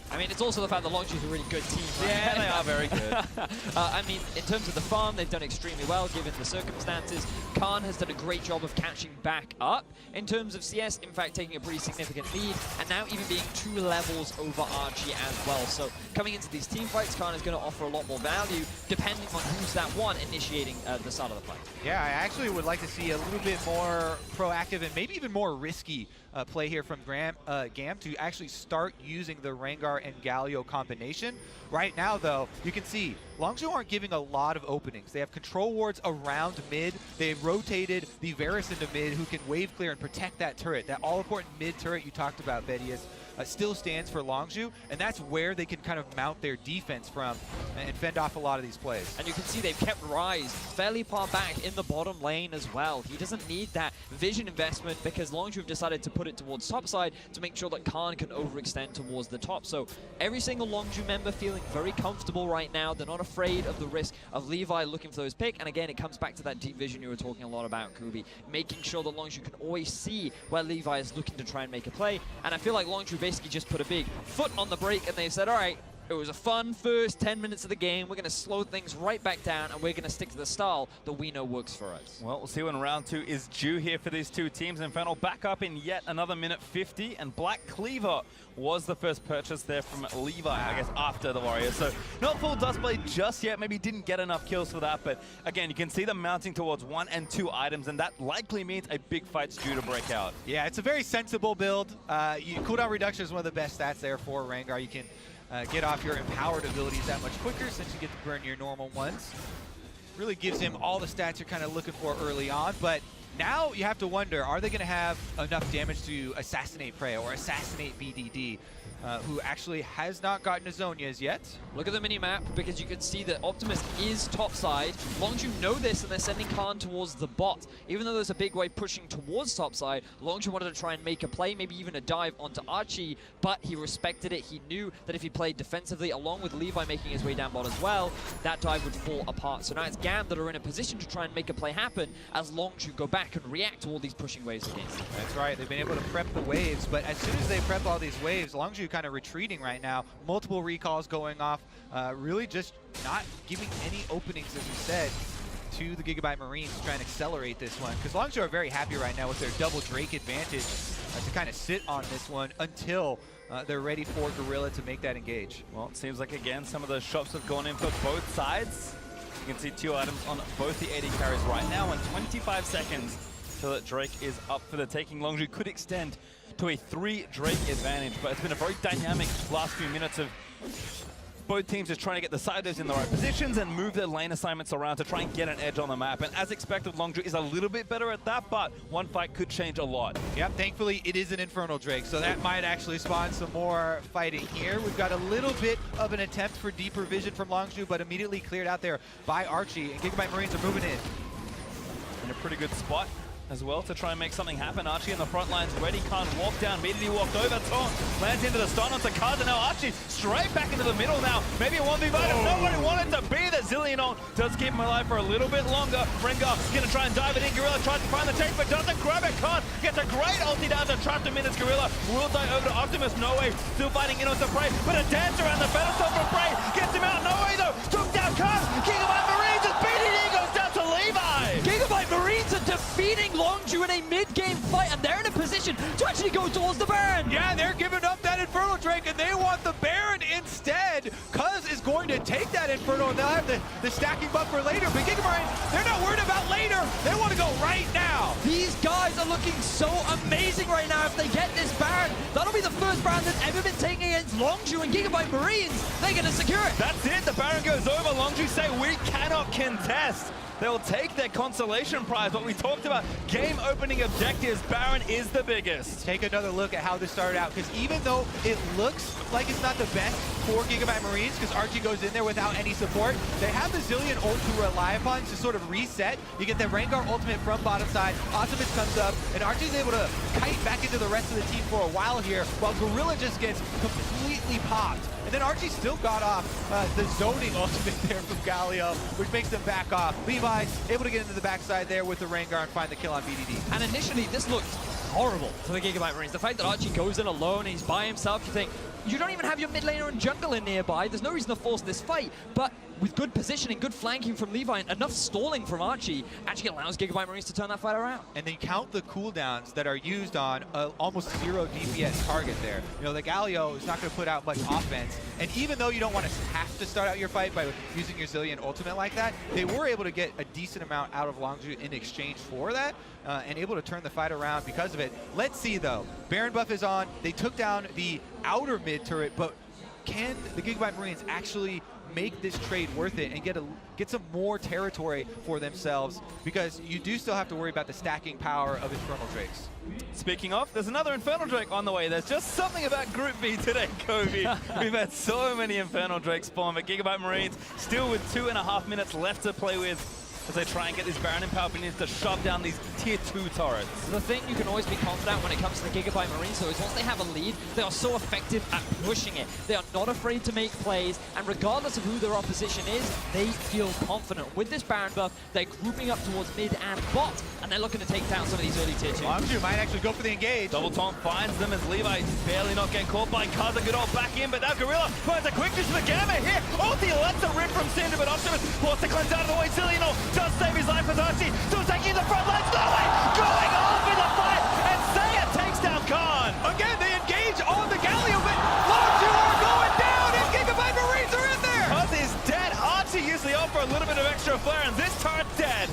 I mean, it's also the fact that Longzhu's a really good team, right? Yeah, they are very good. I mean, in terms of the farm, they've done extremely well given the circumstances. Khan has done a great job of catching back up in terms of CS, in fact, taking a pretty significant lead, and now even being 2 levels over Archie as well. So coming into these team fights, Khan is going to offer a lot more value depending on who's that one initiating the start of the fight. Yeah, I actually would like to see a little bit more proactive and maybe even more risky play here from GAM to actually start using the Rengar and Galio combination. Right now, though, you can see Longzhu aren't giving a lot of openings. They have control wards around mid. They've rotated the Varus into mid, who can wave clear and protect that turret. That all-important mid turret you talked about, Bedius, still stands for Longzhu, and that's where they can kind of mount their defense from and fend off a lot of these plays. And you can see they've kept Ryze fairly far back in the bottom lane as well. He doesn't need that vision investment because Longzhu have decided to put it towards top side to make sure that Khan can overextend towards the top. So every single Longzhu member feeling very comfortable right now. They're not afraid of the risk of Levi looking for those pick. And again, it comes back to that deep vision you were talking a lot about, Kubi, making sure that Longzhu can always see where Levi is looking to try and make a play. And I feel like Longzhu basically just put a big foot on the brake and they said, all right, it was a fun first 10 minutes of the game. We're going to slow things right back down, and we're going to stick to the style that we know works for us. Well, we'll see when round 2 is due here for these two teams. Infernal back up in yet another minute 50, and Black Cleaver was the first purchase there from Levi, I guess, after the Warriors. So not full Dustblade just yet. Maybe didn't get enough kills for that, but again, you can see them mounting towards 1 and 2 items, and that likely means a big fight's due to break out. Yeah, it's a very sensible build. Cooldown reduction is one of the best stats there for Rengar. You can get off your empowered abilities that much quicker since you get to burn your normal ones. Really gives him all the stats you're kind of looking for early on, but now you have to wonder, are they going to have enough damage to assassinate Prey or assassinate BDD, who actually has not gotten a zone as yet? Look at the mini-map, because you can see that Optimus is topside. Longzhu know this, and they're sending Khan towards the bot. Even though there's a big wave pushing towards topside, Longzhu wanted to try and make a play, maybe even a dive onto Archie, but he respected it. He knew that if he played defensively, along with Levi making his way down bot as well, that dive would fall apart. So now it's GAM that are in a position to try and make a play happen as Longzhu go back and react to all these pushing waves against them. That's right. They've been able to prep the waves, but as soon as they prep all these waves, Longzhu kind of retreating right now. Multiple recalls going off. Really just not giving any openings, as we said, to the GIGABYTE Marines to try and accelerate this one. Because Longzhu are very happy right now with their double Drake advantage to kind of sit on this one until they're ready for GorilllA to make that engage. Well, it seems like, again, some of the shots have gone in for both sides. You can see 2 items on both the AD carries right now, and 25 seconds so that Drake is up for the taking. Longzhu could extend to a 3 Drake advantage, but it's been a very dynamic last few minutes of both teams just trying to get the siders in the right positions and move their lane assignments around to try and get an edge on the map. And as expected, Longzhu is a little bit better at that, but one fight could change a lot. Yep, thankfully it is an Infernal Drake, so that might actually spawn some more fighting here. We've got a little bit of an attempt for deeper vision from Longzhu, but immediately cleared out there by Archie, and GIGABYTE Marines are moving in a pretty good spot as well to try and make something happen. Archie in the front lines ready, can't walk down. Immediately walked over, Taunt lands into the stun onto Cuzz, and now Archie straight back into the middle now. Maybe a 1v5 if nobody wanted to be the Zilean ult. Does keep him alive for a little bit longer. Rengar gonna try and dive it in. GorilllA tries to find the chase, but doesn't grab it. Can't. Gets a great ulti down to trap him in as GorilllA will die over to Optimus. Noway still fighting in on the Prey, but a dance around the pedestal from Prey. Gets him out. Noway though. Took down Cuzz. GIGABYTE Marines is beating it. Goes down to Levi. GIGABYTE Marines are defeating Longzhu in a mid-game fight, and they're in a position to actually go towards the Baron. Yeah, they're giving up that Infernal Drake, and they want the Baron instead. Cuzz is going to take that Infernal, and they'll have the stacking buff for later. But GIGABYTE, they're not worried about later. They want to go right now. These guys are looking so amazing right now. If they get this Baron, that'll be the first Baron that's ever been taken against Longzhu and GIGABYTE Marines. They're going to secure it. That's it. The Baron goes over. Longzhu say we cannot contest. They'll take their consolation prize. What we talked about, game opening objectives, Baron is the biggest. Take another look at how this started out, because even though it looks like it's not the best for GIGABYTE Marines, because Archie goes in there without any support, they have the Zilean ult to rely upon to sort of reset. You get the Rengar ultimate from bottom side, Optimus comes up, and Archie's able to kite back into the rest of the team for a while here, while GorilllA just gets completely popped. And then Archie still got off the zoning ultimate there from Galio, which makes them back off. Levi able to get into the backside there with the Rengar and find the kill on BDD. And initially, this looked horrible for the GIGABYTE Marines. The fact that Archie goes in alone and he's by himself, you think, you don't even have your mid laner and jungle in nearby. There's no reason to force this fight. But with good positioning, good flanking from Levi, and enough stalling from Archie, actually allows GIGABYTE Marines to turn that fight around. And then count the cooldowns that are used on almost 0 DPS target there. You know, the Galio is not going to put out much offense. And even though you don't want to have to start out your fight by using your Zilean ultimate like that, they were able to get a decent amount out of Longzhu in exchange for that, and able to turn the fight around because of it. Let's see, though. Baron buff is on. They took down the outer mid turret, but can the GIGABYTE Marines actually make this trade worth it and get some more territory for themselves, because you do still have to worry about the stacking power of Infernal Drakes. Speaking of, there's another Infernal Drake on the way. There's just something about Group B today, Kobe. We've had so many Infernal Drakes spawn, but GIGABYTE Marines still with 2.5 minutes left to play with as they try and get this Baron in power needs to shove down these tier 2 turrets. The thing you can always be confident when it comes to the GIGABYTE Marines, though, is once they have a lead, they are so effective at pushing it. They are not afraid to make plays, and regardless of who their opposition is, they feel confident. With this Baron buff, they're grouping up towards mid and bot, and they're looking to take down some of these early tier 2. Longzhu might actually go for the engage. Double Taunt finds them as Levi barely not getting caught by Cuzz. A good old back in, but now GorilllA finds a quickness for the GAM here. Ulti lets a rip from Syndra, but Optimus forced to cleanse out of the way. Zilean does save his life for Archie, still taking the front lines. Noway going off in the fight, and Xayah takes down Khan. Again, they engage on the Galio, but Longzhu are going down, and GIGABYTE Marines are in there. Cuzz is dead. Archie usually offer a little bit of extra flair, and this turret's dead.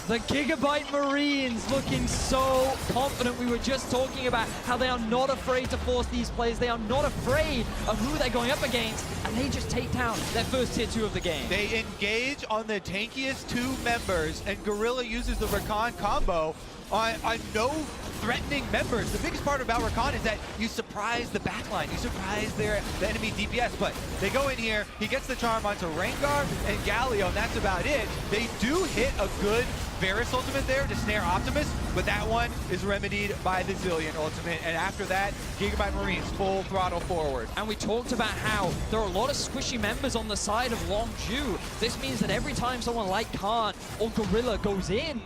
The GIGABYTE Marines looking so confident. We were just talking about how they are not afraid to force these plays. They are not afraid of who they're going up against, and they just take down their first tier 2 of the game. They engage on the tankiest 2 members, and GorilllA uses the Rakan combo on no threatening members. The biggest part about Rakan is that you surprise the backline, you surprise the enemy DPS, but they go in here, he gets the charm onto Rengar and Galio, and that's about it. They do hit a good Varus ultimate there to snare Optimus, but that one is remedied by the Zilean ultimate, and after that, GIGABYTE Marines full throttle forward. And we talked about how there are a lot of squishy members on the side of Longzhu. This means that every time someone like Khan or GorilllA goes in,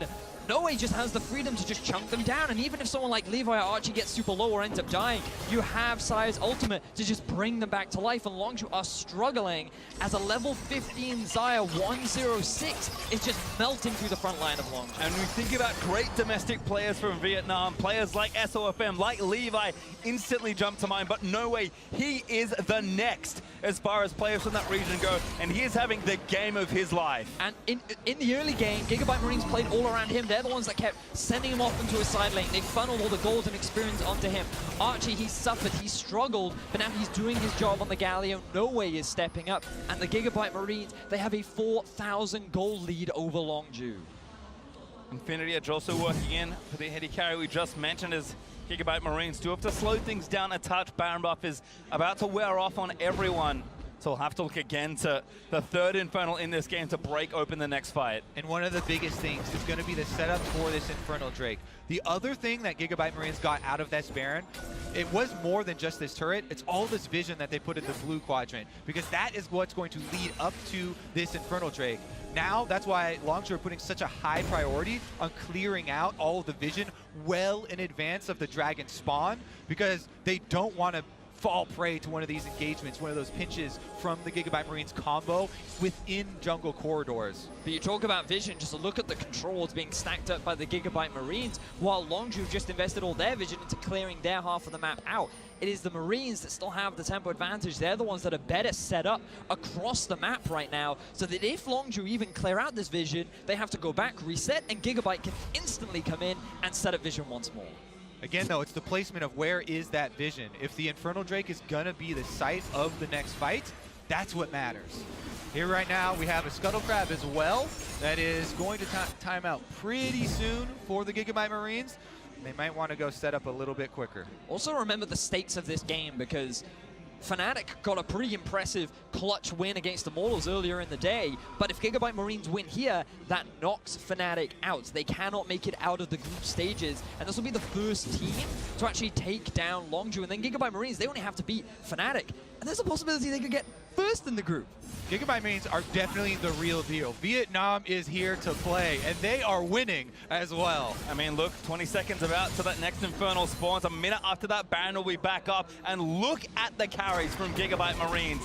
Noway just has the freedom to just chunk them down, and even if someone like Levi or Archie gets super low or ends up dying, you have Xayah's ultimate to just bring them back to life, and Longzhu are struggling as a level 15 Xayah 106 is just melting through the front line of Longzhu. And we think about great domestic players from Vietnam, players like SOFM, like Levi, instantly jump to mind, but Noway, he is the next. as far as players from that region go, and he is having the game of his life. And in the early game, GIGABYTE Marines played all around him. They're the ones that kept sending him off into a side lane. They funneled all the gold and experience onto him. Archie, he suffered, he struggled, but now he's doing his job on the Galio. Noway is stepping up, and the GIGABYTE Marines, they have a 4,000 gold lead over Longzhu. Infinity Edge also working in for the heady carry we just mentioned as GIGABYTE Marines do have to slow things down a touch. Baron buff is about to wear off on everyone. So we'll have to look again to the third Infernal in this game to break open the next fight. And one of the biggest things is going to be the setup for this Infernal Drake. The other thing that GIGABYTE Marines got out of this Baron, it was more than just this turret. It's all this vision that they put in the blue quadrant, because that is what's going to lead up to this Infernal Drake. Now, that's why Longzhu are putting such a high priority on clearing out all of the vision well in advance of the dragon spawn, because they don't want to fall prey to one of these engagements, one of those pinches from the GIGABYTE Marines combo within jungle corridors. But you talk about vision, just look at the controls being stacked up by the GIGABYTE Marines, while Longzhu have just invested all their vision into clearing their half of the map out. It is the Marines that still have the tempo advantage. They're the ones that are better set up across the map right now, so that if Longzhu even clear out this vision, they have to go back, reset, and GIGABYTE can instantly come in and set up vision once more. Again, though, it's the placement of where is that vision. If the Infernal Drake is going to be the site of the next fight, that's what matters. Here right now, we have a Scuttle Crab as well that is going to time out pretty soon for the GIGABYTE Marines. They might want to go set up a little bit quicker. Also remember the stakes of this game, because Fnatic got a pretty impressive clutch win against Immortals earlier in the day, but if GIGABYTE Marines win here, that knocks Fnatic out. They cannot make it out of the group stages, and this will be the first team to actually take down Longzhu, and then GIGABYTE Marines, they only have to beat Fnatic, and there's a possibility they could get first in the group. GIGABYTE Marines are definitely the real deal. Vietnam is here to play, and they are winning as well. I mean, look, 20 seconds about to that next Infernal spawns. A minute after that, Baron will be back up. And look at the carries from GIGABYTE Marines.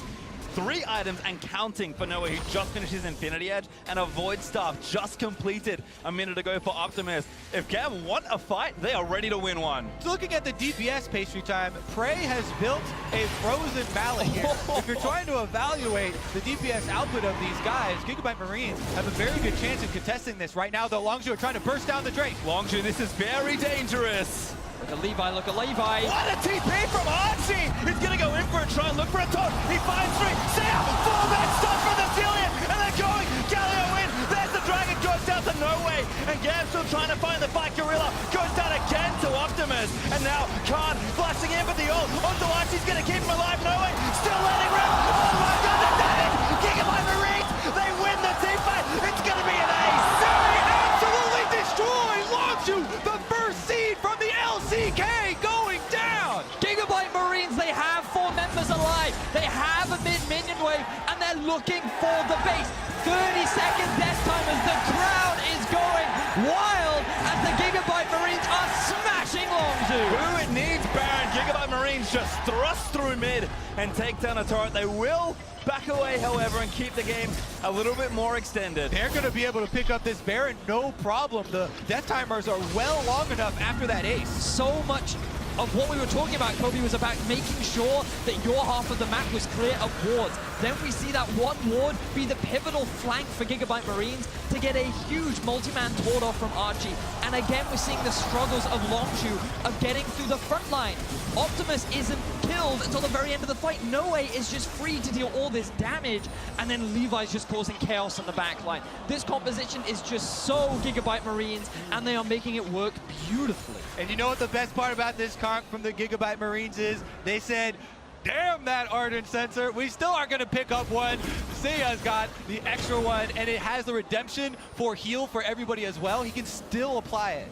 3 items and counting for Noway, who just finished his Infinity Edge, and a Void Staff just completed a minute ago for Optimus. If GAM want a fight, they are ready to win one. Looking at the DPS pastry time, Prey has built a frozen mallet here. If you're trying to evaluate the DPS output of these guys, GIGABYTE Marines have a very good chance of contesting this. Right now, though, Longzhu are trying to burst down the Drake. Longzhu, this is very dangerous. Look at Levi, look at Levi. What a TP from Archie! He's gonna go in for a try and look for a taunt. He finds 3. Xayah, full-back stop from the Zilean, and they're going. Galio in. There's the dragon, goes down to Noway, and GAM still trying to find the fight. GorilllA goes down again to Optimus, and now Khan flashing in for the ult. Onto Archie's gonna keep him alive. Noway still letting rip. Oh my God, they're dead! GIGABYTE Marines, they win the team fight. It's gonna be an ace. They absolutely destroy Longzhu, the first seed from the LCK going down. GIGABYTE Marines, they have 4 members alive. They have a mid-minion wave, and they're looking for the base. 30-second death time as the crowd is going wild as the GIGABYTE Marines are smashing Longzhu. Who it needs, Baron. GIGABYTE Marines just thrust through mid and take down a turret. They will back away, however, and keep the game a little bit more extended. They're going to be able to pick up this Baron, no problem. The death timers are well long enough after that ace. So much of what we were talking about, Kobe, was about making sure that your half of the map was clear of wards. Then we see that one ward be the pivotal flank for GIGABYTE Marines to get a huge multi-man taunt off from Archie. And again, we're seeing the struggles of Longzhu of getting through the front line. Optimus isn't killed until the very end of the fight. Noway is just free to deal all this damage, and then Levi's just causing chaos on the back line. This composition is just so GIGABYTE Marines, and they are making it work beautifully. And you know what the best part about this conk from the GIGABYTE Marines is? They said, damn that Ardent Sensor, we still aren't going to pick up one. Xayah's got the extra one, and it has the redemption for heal for everybody as well. He can still apply it.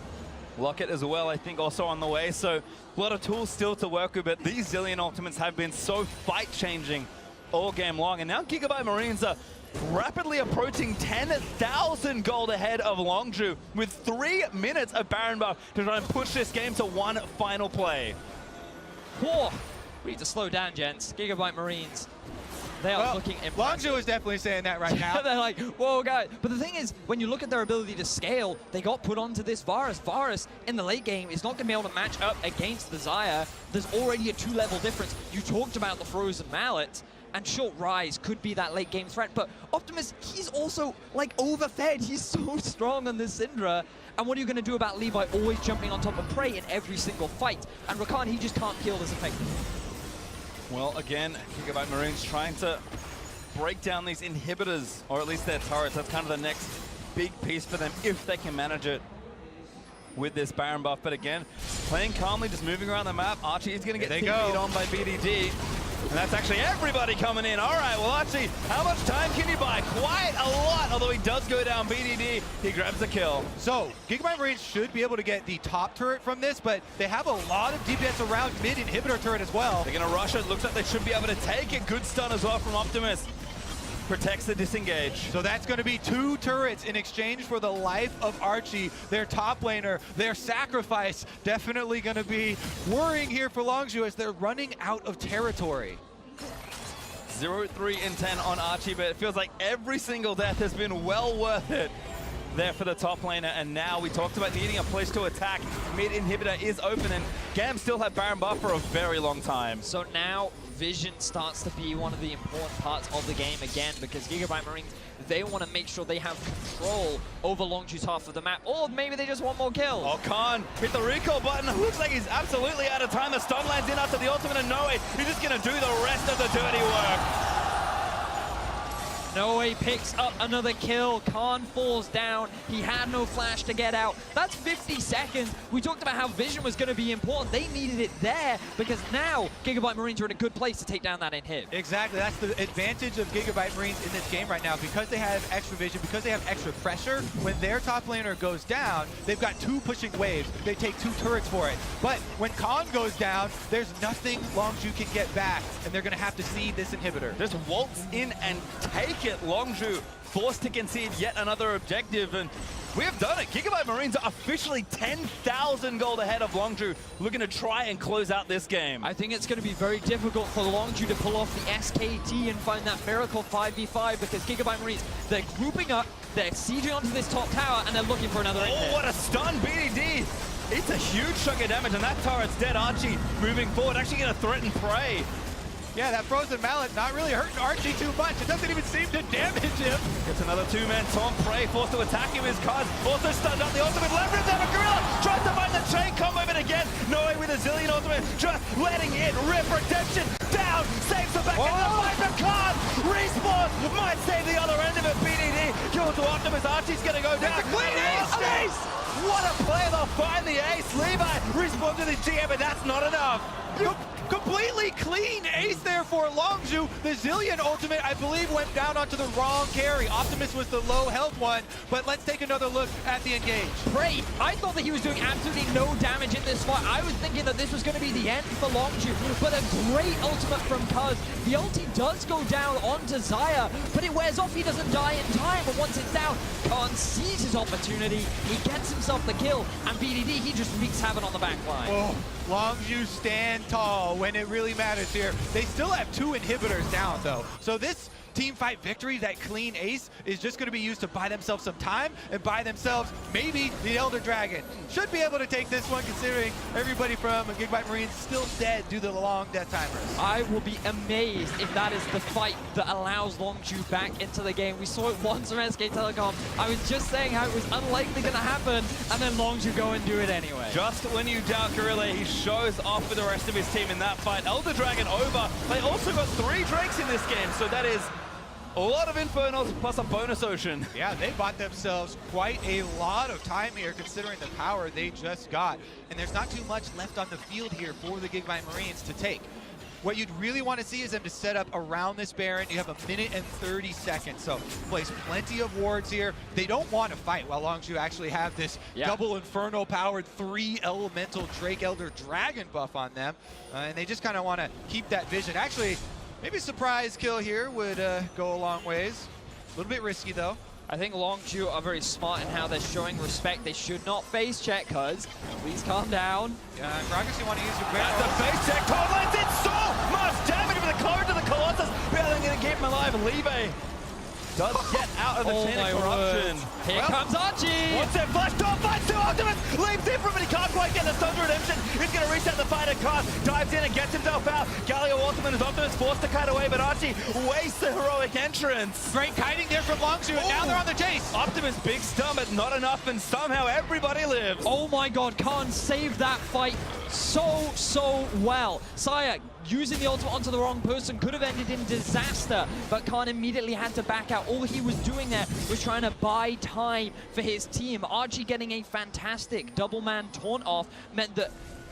Locket as well, I think, also on the way. So a lot of tools still to work with, but these Zilean ultimates have been so fight-changing all game long. And now GIGABYTE Marines are rapidly approaching 10,000 gold ahead of Longzhu with 3 minutes of Baron buff to try and push this game to one final play. Whoa. We need to slow down, gents. GIGABYTE Marines, they are looking impressive. Longzhu is definitely saying that right now. They're like, whoa, guys. But the thing is, when you look at their ability to scale, they got put onto this Varus. Varus, in the late game, is not going to be able to match up against the Xayah. There's already a 2-level difference. You talked about the Frozen Mallet. And sure, Ryze could be that late game threat, but Optimus, he's also like overfed. He's so strong on this Syndra. And what are you going to do about Levi always jumping on top of prey in every single fight? And Rakan, he just can't kill this effectively. Well, again, GIGABYTE Marines trying to break down these inhibitors, or at least their turrets. That's kind of the next big piece for them, if they can manage it with this Baron buff. But again, playing calmly, just moving around the map. Archie is going to get beat on by BDD. And that's actually everybody coming in. All right, well, Archie, how much time can you buy? Quite a lot, although he does go down BDD. He grabs the kill. So, GIGABYTE Marines should be able to get the top turret from this, but they have a lot of DPS around mid inhibitor turret as well. They're going to rush it. Looks like they should be able to take it. Good stun as well from Optimus. Protects the disengage. So that's going to be 2 turrets in exchange for the life of Archie, their top laner, their sacrifice. Definitely going to be worrying here for Longzhu as they're running out of territory. 0-3 in 10 on Archie, but it feels like every single death has been well worth it there for the top laner. And now we talked about needing a place to attack. Mid inhibitor is open, and GAM still have Baron buff for a very long time. So now vision starts to be one of the important parts of the game again, because GIGABYTE Marines, they want to make sure they have control over Longzhu's half of the map, or maybe they just want more kills. Oh, Khan hit the recall button. Looks like he's absolutely out of time. The stun lands in after the ultimate, and Noway, he's just going to do the rest of the dirty work. Noway picks up another kill. Khan falls down. He had no flash to get out. That's 50 seconds. We talked about how vision was going to be important. They needed it there because now GIGABYTE Marines are in a good place to take down that inhib. Exactly. That's the advantage of GIGABYTE Marines in this game right now. Because they have extra vision, because they have extra pressure, when their top laner goes down, they've got 2 pushing waves. They take 2 turrets for it. But when Khan goes down, there's nothing Longzhu can get back, and they're going to have to see this inhibitor. Just waltz in and take it. Longzhu forced to concede yet another objective, and we have done it. GIGABYTE Marines are officially 10,000 gold ahead of Longzhu, looking to try and close out this game. I think it's going to be very difficult for Longzhu to pull off the SKT and find that miracle 5v5, because GIGABYTE Marines, they're grouping up, they're sieging onto this top tower, and they're looking for another inhib. Oh, what a stun, BDD! It's a huge chunk of damage, and that turret's dead. Archie moving forward, actually going to threaten prey. Yeah, that frozen mallet not really hurting Archie too much. It doesn't even seem to damage him. Gets another 2-man taunt. Prey forced to attack him. His Cuzz also stunned up the ultimate. Leverage down a GorilllA. Tries to find the chain combo, but again, Noway with a Zilean ultimate. Just letting it rip. Redemption down. Saves the back end of the fight, but can't. Respawn might save the other end of it. BDD kills to Optimus. Archie's going to go down. Clean ace! What a play. They'll find the ace. Levi respawns to the GM, but that's not enough. Completely clean ace there for Longzhu. The Zilean ultimate, I believe, went down onto the wrong carry. Optimus was the low health one, but let's take another look at the engage. Prey, I thought that he was doing absolutely no damage in this fight. I was thinking that this was going to be the end for Longzhu, but a great ultimate from Cuzz. The ulti does go down onto Xayah, but it wears off. He doesn't die in time, but once it's down, Khan sees his opportunity. He gets himself the kill, and BDD, he just wreaks havoc on the back line. Oh, Longzhu stand tall when it really matters here. They still have 2 inhibitors down, though. So this team fight victory, that clean ace, is just going to be used to buy themselves some time and buy themselves maybe the Elder Dragon. Should be able to take this one, considering everybody from GIGABYTE Marines still dead due to the long death timers. I will be amazed if that is the fight that allows Longzhu back into the game. We saw it once from SK Telecom. I was just saying how it was unlikely going to happen, and then Longzhu go and do it anyway. Just when you doubt GorilllA, he shows off with the rest of his team in that fight. Elder Dragon over. They also got 3 Drakes in this game, so that is a lot of Infernals plus a bonus Ocean. Yeah, they bought themselves quite a lot of time here, considering the power they just got. And there's not too much left on the field here for the GIGABYTE Marines to take. What you'd really want to see is them to set up around this Baron. You have 1 minute and 30 seconds, so place plenty of wards here. They don't want to fight while Longzhu actually have this double Inferno powered 3 elemental Drake Elder Dragon buff on them. And they just kind of want to keep that vision. Actually, maybe a surprise kill here would go a long ways. A little bit risky, though. I think Longzhu are very smart in how they're showing respect. They should not face check, Cuzz. Please calm down. Yeah, Gragas, you want to use your That's the face check. Todd did so much damage with the clone to the Colossus. Barely going to keep him alive. Levi does get out of the chain of corruption. Here comes Archie. What's it? Flash top fights to Optimus. Levi seems different, but he can't quite get the Thunder Redemption. He's going to reset the fight at Cuzz, dives in and gets himself out. Galio ultimate is Optimus forced to kite away, but Archie wastes the heroic entrance. Great kiting there from Longzhu, and now they're on the chase. Optimus big stun, but not enough, and somehow everybody lives. Oh my god, Khan saved that fight so well. Xayah using the ultimate onto the wrong person could have ended in disaster, but Khan immediately had to back out. All he was doing there was trying to buy time for his team. Archie getting a fantastic double man taunt off meant that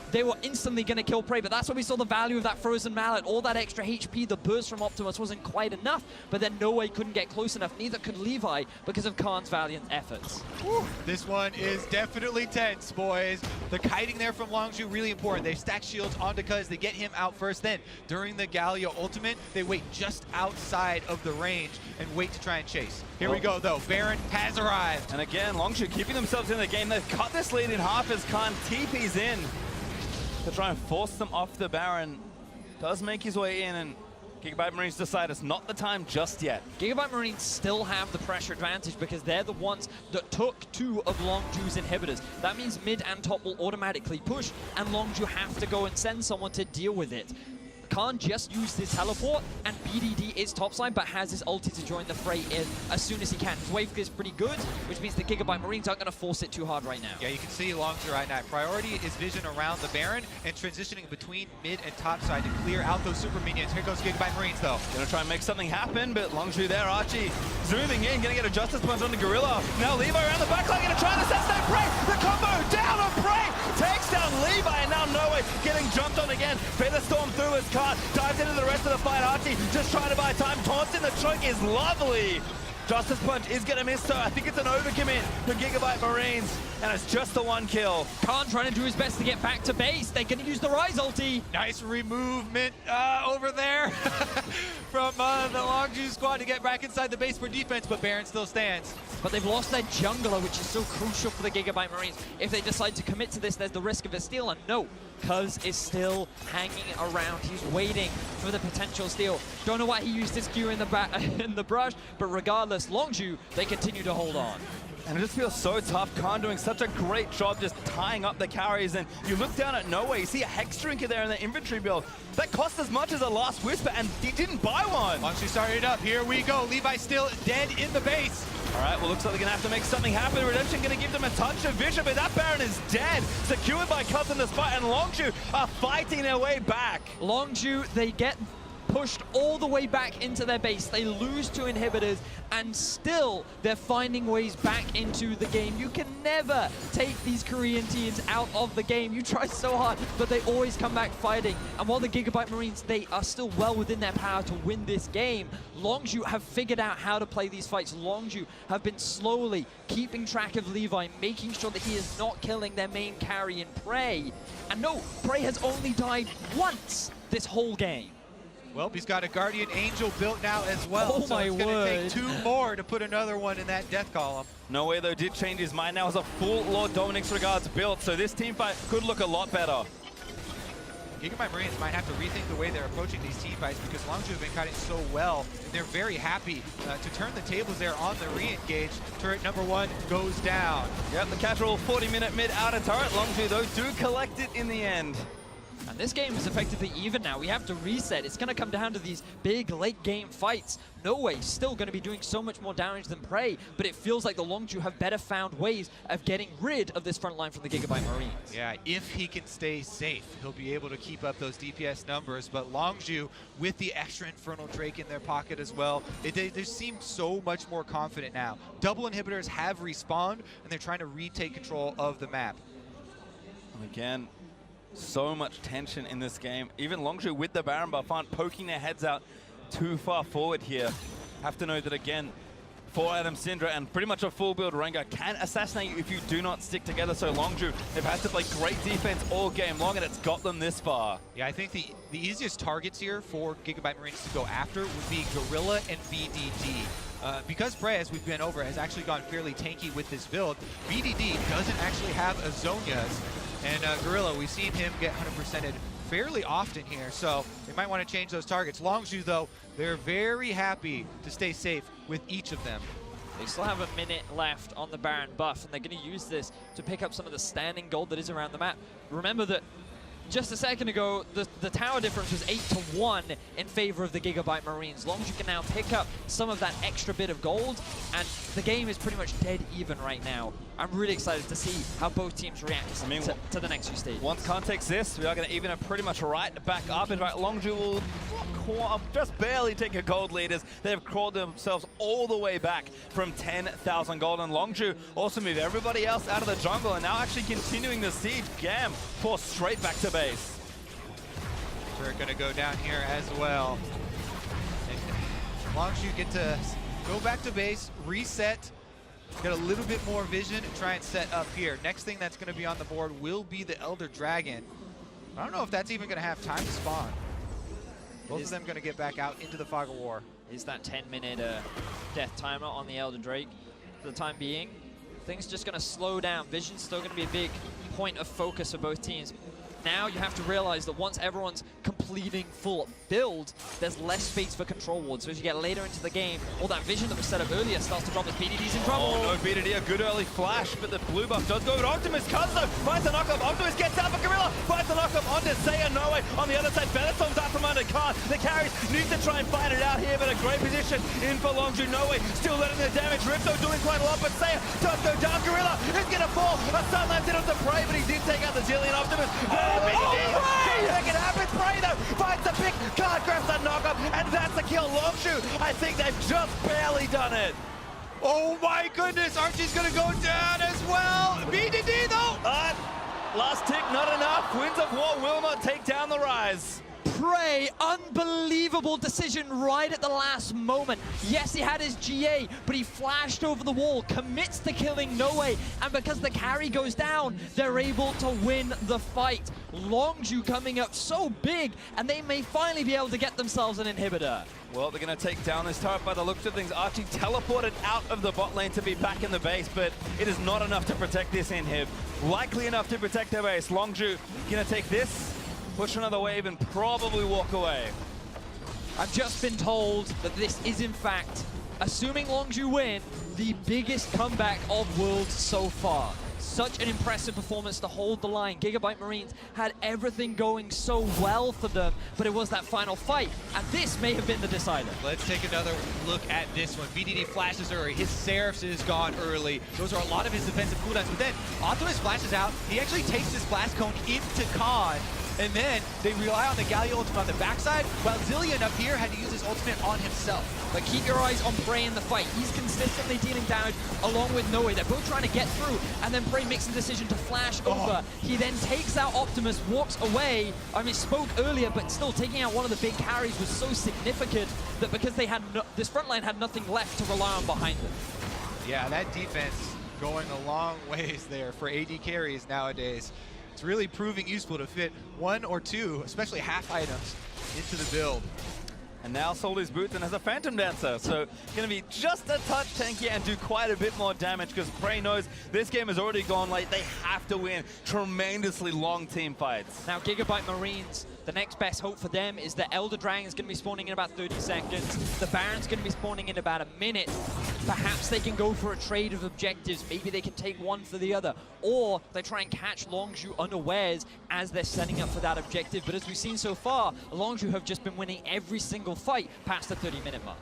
they were instantly going to kill Prey, but that's when we saw the value of that frozen mallet. All that extra HP, the burst from Optimus wasn't quite enough, but then Noway couldn't get close enough. Neither could Levi because of Khan's valiant efforts. Whew. This one is definitely tense, boys. The kiting there from Longzhu, really important. They stack shields onto Cuzz, they get him out first. Then, during the Galio ultimate, they wait just outside of the range and wait to try and chase. Here we go, though. Baron has arrived. And again, Longzhu keeping themselves in the game. They've cut this lead in half as Khan TP's in to try and force them off the Baron. Does make his way in, and GIGABYTE Marines decide it's not the time just yet. GIGABYTE Marines still have the pressure advantage because they're the ones that took 2 of Longzhu's inhibitors. That means mid and top will automatically push, and Longzhu have to go and send someone to deal with it. Khan just used his teleport, and BDD is topside, but has his ulti to join the fray in as soon as he can. His wave is pretty good, which means the GIGABYTE Marines aren't going to force it too hard right now. Yeah, you can see Longzhu right now. Priority is vision around the Baron and transitioning between mid and top side to clear out those super minions. Here goes GIGABYTE Marines, though. Gonna try and make something happen, but Longzhu there, Archie zooming in, gonna get a Justice Punch onto GorilllA. Now Levi around the backline, gonna try and assassinate Prey. The combo down on Prey, takes down Levi, and now Noway getting jumped on again. Feather Storm through his card, dives into the rest of the fight. Archie just trying to buy time, taunts in the choke is lovely. Justice Punch is going to miss, so I think it's an overcommit for GIGABYTE Marines, and it's just the 1 kill. Khan trying to do his best to get back to base. They're going to use the Ryze ulti. Nice removement over there from the Longzhu squad to get back inside the base for defense, but Baron still stands. But they've lost their jungler, which is so crucial for the GIGABYTE Marines. If they decide to commit to this, there's the risk of a steal, and no, Cuzz is still hanging around. He's waiting for the potential steal. Don't know why he used his Q in the brush, but regardless, Longzhu, they continue to hold on. And it just feels so tough. Khan doing such a great job just tying up the carries. And you look down at Noway, you see a Hex Drinker there in the inventory build. That cost as much as a Last Whisper, and he didn't buy one. Longzhu started it up. Here we go. Levi still dead in the base. All right, well, looks like they're going to have to make something happen. Redemption going to give them a touch of vision, but that Baron is dead. Secured by Cuzz in the spot, and Longzhu are fighting their way back. Longzhu, they get pushed all the way back into their base. They lose 2 inhibitors, and still they're finding ways back into the game. You can never take these Korean teams out of the game. You try so hard, but they always come back fighting. And while the GIGABYTE Marines, they are still well within their power to win this game, Longzhu have figured out how to play these fights. Longzhu have been slowly keeping track of Levi, making sure that he is not killing their main carry in Prey. And no, Prey has only died once this whole game. Well, he's got a Guardian Angel built now as well. Oh, so my it's going to take word. 2 more to put another one in that death column. Noway, though, did change his mind. Now has a full Lord Dominic's Regards built, so this team fight could look a lot better. GIGABYTE Marines might have to rethink the way they're approaching these team fights because Longzhu have been kiting so well. And they're very happy to turn the tables there on the re-engage. Turret number 1 goes down. Yep, the casual 40-minute mid-outer turret. Longzhu, though, do collect it in the end. And this game is effectively even now. We have to reset. It's going to come down to these big late-game fights. Noway still going to be doing so much more damage than Prey, but it feels like the Longzhu have better found ways of getting rid of this front line from the GIGABYTE Marines. Yeah, if he can stay safe, he'll be able to keep up those DPS numbers. But Longzhu, with the extra Infernal Drake in their pocket as well, they seem so much more confident now. Double inhibitors have respawned, and they're trying to retake control of the map. Again, so much tension in this game. Even Longzhu with the Baron buff aren't poking their heads out too far forward here. Have to know that, again, 4-item Syndra and pretty much a full build Rengar can assassinate you if you do not stick together. So Longzhu, they've had to play great defense all game long, and it's got them this far. Yeah, I think the easiest targets here for GIGABYTE Marines to go after would be GorilllA and BDD. Because Prey, as we've been over, has actually gone fairly tanky with this build, BDD doesn't actually have a Zhonya's. And GorilllA, we've seen him get 100%ed fairly often here, so they might want to change those targets. Longzhu, though, they're very happy to stay safe with each of them. They still have a minute left on the Baron buff, and they're going to use this to pick up some of the standing gold that is around the map. Remember that just a second ago, the tower difference was 8-1 in favor of the GIGABYTE Marines. Longzhu can now pick up some of that extra bit of gold, and the game is pretty much dead even right now. I'm really excited to see how both teams react to the next few stages. Once Khan takes this, we are going to even it pretty much right back up. In fact, Longzhu will just barely take a gold lead as they have crawled themselves all the way back from 10,000 gold. And Longzhu also moved everybody else out of the jungle and now actually continuing the siege. GAM forced straight back to base. We're going to go down here as well. And Longzhu get to go back to base, reset, get a little bit more vision, and try and set up here. Next thing that's going to be on the board will be the Elder Dragon. I don't know if that's even going to have time to spawn. Both of them going to get back out into the Fog of War. Is that 10-minute death timer on the Elder Drake for the time being? Things just going to slow down. Vision's still going to be a big point of focus for both teams. Now you have to realize that once everyone's completing full build, there's less space for control wards. So as you get later into the game, all that vision that was set up earlier starts to drop as BDD's in trouble. Oh, no BDD, a good early flash, but the blue buff does go with Optimus. Cuzz though finds the knockup. Optimus gets out, but GorilllA finds the knockup onto Xayah. Noway on the other side. Featherstorm's out from under Khan. The carries need to try and fight it out here, but a great position in for Longzhu. Noway still letting the damage. Ripto doing quite a lot, but Xayah does go down. GorilllA is going to fall. A Sunlam's in onto Prey, but he did take out the Zilean. Optimus. Make it happen. Prey though finds the pick. Khan grabs that knockup, and that's the kill. Longzhu, I think they've just barely done it. Oh my goodness, Archie's going to go down as well. BDD though. Last tick, not enough. Winds of War will not take down the Ryze. Prey, unbelievable decision right at the last moment. Yes, he had his GA, but he flashed over the wall, commits to killing Noway, and because the carry goes down, they're able to win the fight. Longzhu coming up so big, and they may finally be able to get themselves an inhibitor. Well, they're going to take down this turret by the looks of things. Archie teleported out of the bot lane to be back in the base, but it is not enough to protect this inhib. Likely enough to protect their base. Longzhu going to take this, push another wave, and probably walk away. I've just been told that this is, in fact, assuming Longzhu win, the biggest comeback of Worlds so far. Such an impressive performance to hold the line. GIGABYTE Marines had everything going so well for them, but it was that final fight, and this may have been the decider. Let's take another look at this one. BDD flashes early. His Seraphs is gone early. Those are a lot of his defensive cooldowns, but then Optimus flashes out. He actually takes this blast cone into Khan, and then they rely on the Galio ultimate on the backside, while Zilean up here had to use his ultimate on himself. But keep your eyes on Prey in the fight. He's consistently dealing damage along with Noway. They're both trying to get through, and then Prey makes the decision to flash over. He then takes out Optimus, walks away. I mean, spoke earlier, but still taking out one of the big carries was so significant that because they had this front line had nothing left to rely on behind them. Yeah, that defense going a long ways there for AD carries nowadays. It's really proving useful to fit one or two, especially half items, into the build. And now sold his boots and has a Phantom Dancer, so going to be just a touch tankier and do quite a bit more damage because Prey knows this game has already gone late. They have to win tremendously long team fights. Now GIGABYTE Marines, the next best hope for them is the Elder Dragon is going to be spawning in about 30 seconds. The Baron's going to be spawning in about a minute. Perhaps they can go for a trade of objectives. Maybe they can take one for the other. Or they try and catch Longzhu unawares as they're setting up for that objective. But as we've seen so far, Longzhu have just been winning every single fight past the 30-minute mark.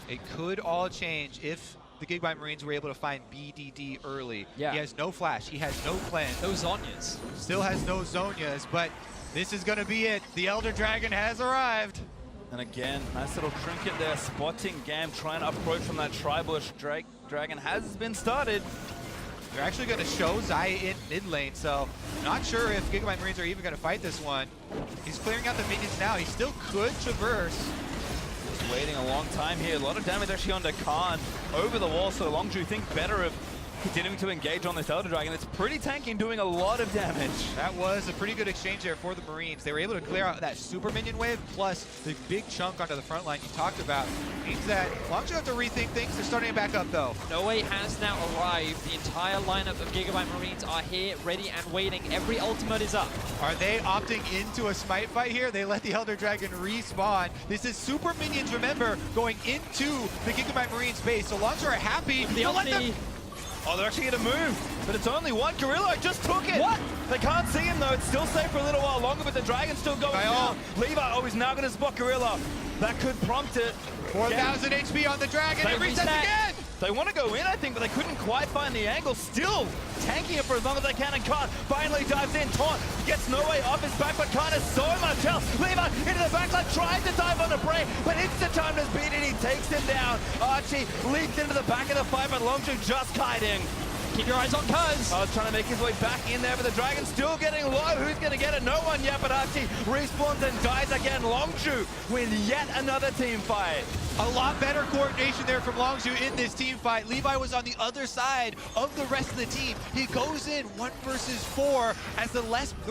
It could all change if the GIGABYTE Marines were able to find BDD early. Yeah. He has no flash. He has no cleanse. No Zhonyas. Still has no Zhonyas, but this is going to be it. The Elder Dragon has arrived. And again, nice little trinket there, spotting GAM, trying to approach from that tri-bush. Dragon has been started. They're actually going to show Xayah in mid lane, so not sure if GIGABYTE Marines are even going to fight this one. He's clearing out the minions now. He still could traverse. Just waiting a long time here. A lot of damage actually onto Khan over the wall, so Longzhu think better of continuing to engage on this Elder Dragon. It's pretty tanky and doing a lot of damage. That was a pretty good exchange there for the Marines. They were able to clear out that super minion wave, plus the big chunk onto the front line you talked about. Means that Longzhu have to rethink things. They're starting it back up, though. Noway has now arrived. The entire lineup of GIGABYTE Marines are here, ready and waiting. Every ultimate is up. Are they opting into a smite fight here? They let the Elder Dragon respawn. This is super minions, remember, going into the GIGABYTE Marines base. So Longzhu are happy. The ulti. Oh, they're actually going to move, but it's only one. GorilllA just took it. What? They can't see him, though. It's still safe for a little while longer, but the Dragon's still going down. Levi, oh, he's now going to spot GorilllA. That could prompt it. 4,000 HP on the Dragon. It resets again. They want to go in, I think, but they couldn't quite find the angle. Still tanking it for as long as they can, and Khan finally dives in. Taunt gets Noway off his back, but Khan has so much health. Levi into the backline, tries to dive on the break, but instant time to beat it. He takes him down. Archie leaps into the back of the fight, but Longzhu just kiting. Keep your eyes on Cuzz. Oh, trying to make his way back in there, but the Dragon's still getting low. Who's going to get it? No one yet, but Archie respawns and dies again. Longzhu with yet another team fight. A lot better coordination there from Longzhu in this team fight. Levi was on the other side of the rest of the team. He goes in 1 versus 4 as the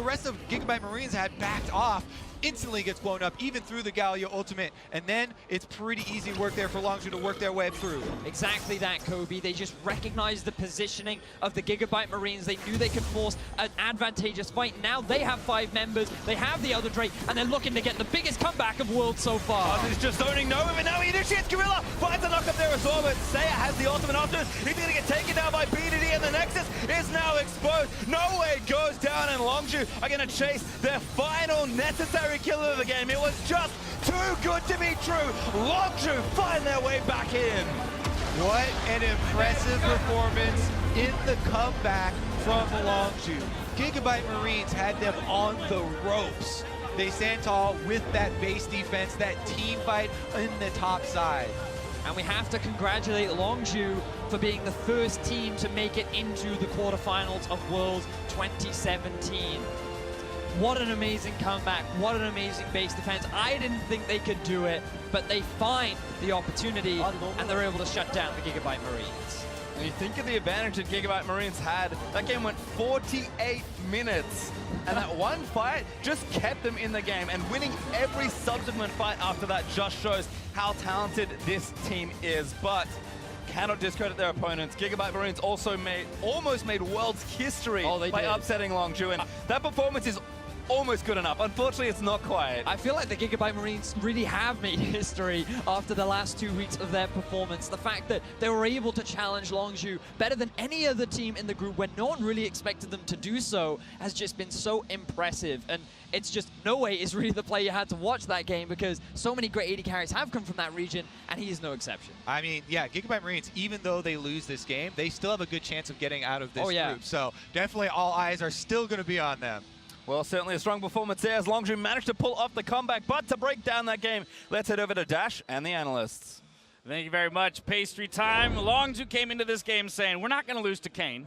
rest of GIGABYTE Marines had backed off. Instantly gets blown up, even through the Galio ultimate. And then it's pretty easy work there for Longzhu to work their way through. Exactly that, Kobe. They just recognized the positioning of the GIGABYTE Marines. They knew they could force an advantageous fight. Now they have 5 members. They have the Elder Drake, and they're looking to get the biggest comeback of Worlds so far. He's just zoning Noway, but now he initiates GorilllA. Finds a knock up there as well, but Xayah has the ultimate after. He's going to get taken down by BDD, and the Nexus is now exposed. Noway goes down, and Longzhu are going to chase their final necessary kill of the game. It was just too good to be true. Longzhu find their way back in. What an impressive performance in the comeback from Longzhu. GIGABYTE Marines had them on the ropes. They stand tall with that base defense, that team fight in the top side. And we have to congratulate Longzhu for being the first team to make it into the quarterfinals of Worlds 2017. What an amazing comeback, what an amazing base defense. I didn't think they could do it, but they find the opportunity and they're able to shut down the GIGABYTE Marines. When you think of the advantage that GIGABYTE Marines had, that game went 48 minutes. And that one fight just kept them in the game, and winning every subsequent fight after that just shows how talented this team is. But cannot discredit their opponents. GIGABYTE Marines also almost made Worlds history by upsetting Longzhu, and that performance is almost good enough. Unfortunately, it's not quite. I feel like the GIGABYTE Marines really have made history after the last 2 weeks of their performance. The fact that they were able to challenge Longzhu better than any other team in the group when no one really expected them to do so has just been so impressive. And it's just, Noway is really the player you had to watch that game because so many great AD carries have come from that region, and he is no exception. I mean, yeah, GIGABYTE Marines, even though they lose this game, they still have a good chance of getting out of this group. So definitely all eyes are still going to be on them. Well, certainly a strong performance there as Longzhu managed to pull off the comeback, but to break down that game, let's head over to Dash and the analysts. Thank you very much. Pastry time. Longzhu came into this game saying, we're not going to lose to Kayn.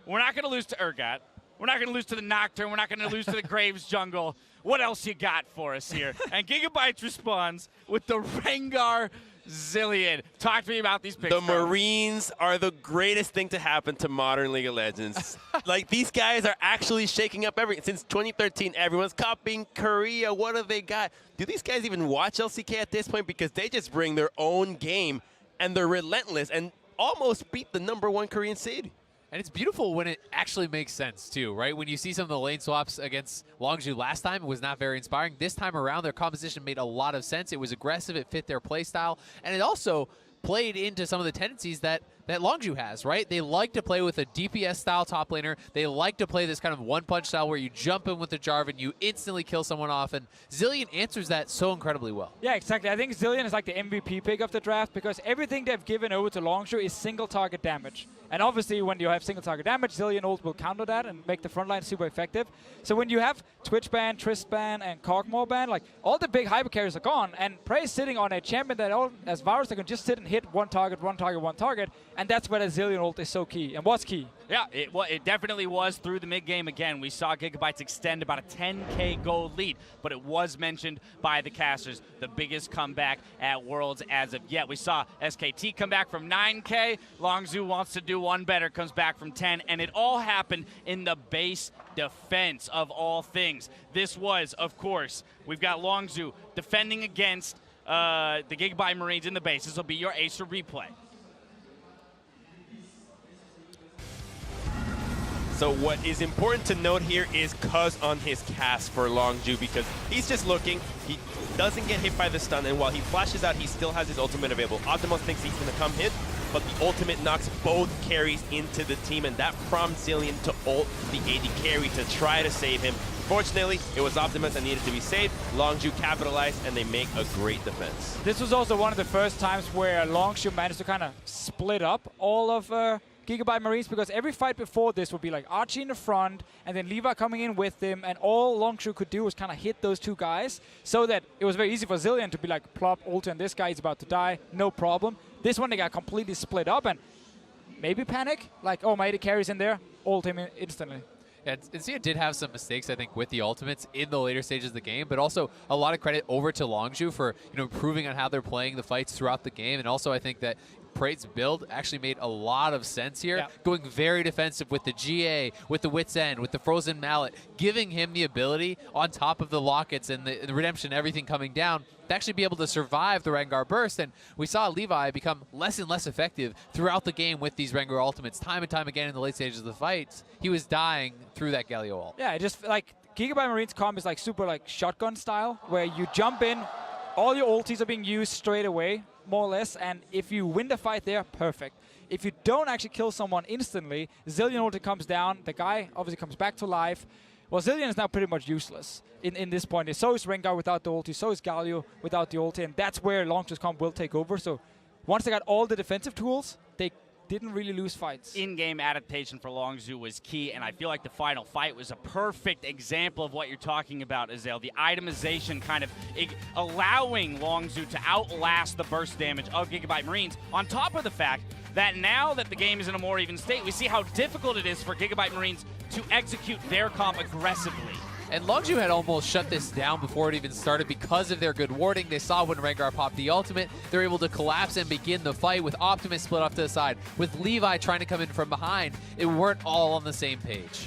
We're not going to lose to Urgot. We're not going to lose to the Nocturne. We're not going to lose to the Graves jungle. What else you got for us here? And GIGABYTE responds with the Rengar Zilean. Talk to me about these picks. The Marines are the greatest thing to happen to modern League of Legends. Like, these guys are actually shaking up everything. Since 2013, everyone's copying Korea. What have they got? Do these guys even watch LCK at this point? Because they just bring their own game, and they're relentless, and almost beat the #1 Korean seed. And it's beautiful when it actually makes sense, too, right? When you see some of the lane swaps against Longzhu last time, it was not very inspiring. This time around, their composition made a lot of sense. It was aggressive. It fit their play style. And it also played into some of the tendencies that Longzhu has, right? They like to play with a DPS-style top laner. They like to play this kind of one-punch style where you jump in with the Jarvan, you instantly kill someone off, and Zilean answers that so incredibly well. Yeah, exactly. I think Zilean is like the MVP pick of the draft because everything they've given over to Longzhu is single-target damage. And obviously, when you have single-target damage, Zilean ult will counter that and make the front line super effective. So when you have Twitch ban, Trist ban, and Kog'Maw ban, like, all the big hyper carries are gone, and Prey is sitting on a champion that, as Varus, they can just sit and hit one target, And that's where the Zilean ult is so key, and what's key. Yeah, it definitely was through the mid-game again. We saw GIGABYTE extend about a 10K gold lead, but it was mentioned by the casters, the biggest comeback at Worlds as of yet. We saw SKT come back from 9K. Longzhu wants to do one better, comes back from 10, and it all happened in the base defense of all things. This was, of course, we've got Longzhu defending against the GIGABYTE Marines in the base. This will be your Acer replay. So what is important to note here is Cuzz on his cast for Longzhu, because he's just looking. He doesn't get hit by the stun, and while he flashes out, he still has his ultimate available. Optimus thinks he's going to come hit, but the ultimate knocks both carries into the team, and that prompts Zilean to ult the AD carry to try to save him. Fortunately, it was Optimus that needed to be saved. Longzhu capitalized, and they make a great defense. This was also one of the first times where Longzhu managed to kind of split up all of GIGABYTE Marines, because every fight before this would be like Archie in the front and then Levi coming in with him, and all Longzhu could do was kind of hit those two guys, so that it was very easy for Zilean to be like, plop, ult, and this guy is about to die, no problem. This one they got completely split up and maybe panic, like, oh, my AD carry's in there, ult him instantly. Yeah, Xayah did have some mistakes, I think, with the ultimates in the later stages of the game, but also a lot of credit over to Longzhu for, improving on how they're playing the fights throughout the game. And also I think that Prate's build actually made a lot of sense here, going very defensive with the GA, with the Wit's End, with the Frozen Mallet, giving him the ability, on top of the Lockets and the Redemption, everything coming down, to actually be able to survive the Rengar burst. And we saw Levi become less and less effective throughout the game with these Rengar ultimates. Time and time again in the late stages of the fights, he was dying through that Galio ult. Yeah, just like GIGABYTE Marines comp is like super like shotgun style, where you jump in, all your ultis are being used straight away, more or less, and if you win the fight there, perfect. If you don't actually kill someone instantly, Zilean ulti comes down, the guy obviously comes back to life. Well, Zilean is now pretty much useless in this point. So is Rengar without the ulti, so is Galio without the ulti, and that's where Longzhu's comp will take over. So once they got all the defensive tools, they didn't really lose fights. In-game adaptation for Longzhu was key, and I feel like the final fight was a perfect example of what you're talking about, Azel. The itemization kind of allowing Longzhu to outlast the burst damage of GIGABYTE Marines, on top of the fact that now that the game is in a more even state, we see how difficult it is for GIGABYTE Marines to execute their comp aggressively. And Longzhu had almost shut this down before it even started because of their good warding. They saw when Rengar popped the ultimate, they're able to collapse and begin the fight with Optimus split off to the side, with Levi trying to come in from behind. It weren't all on the same page.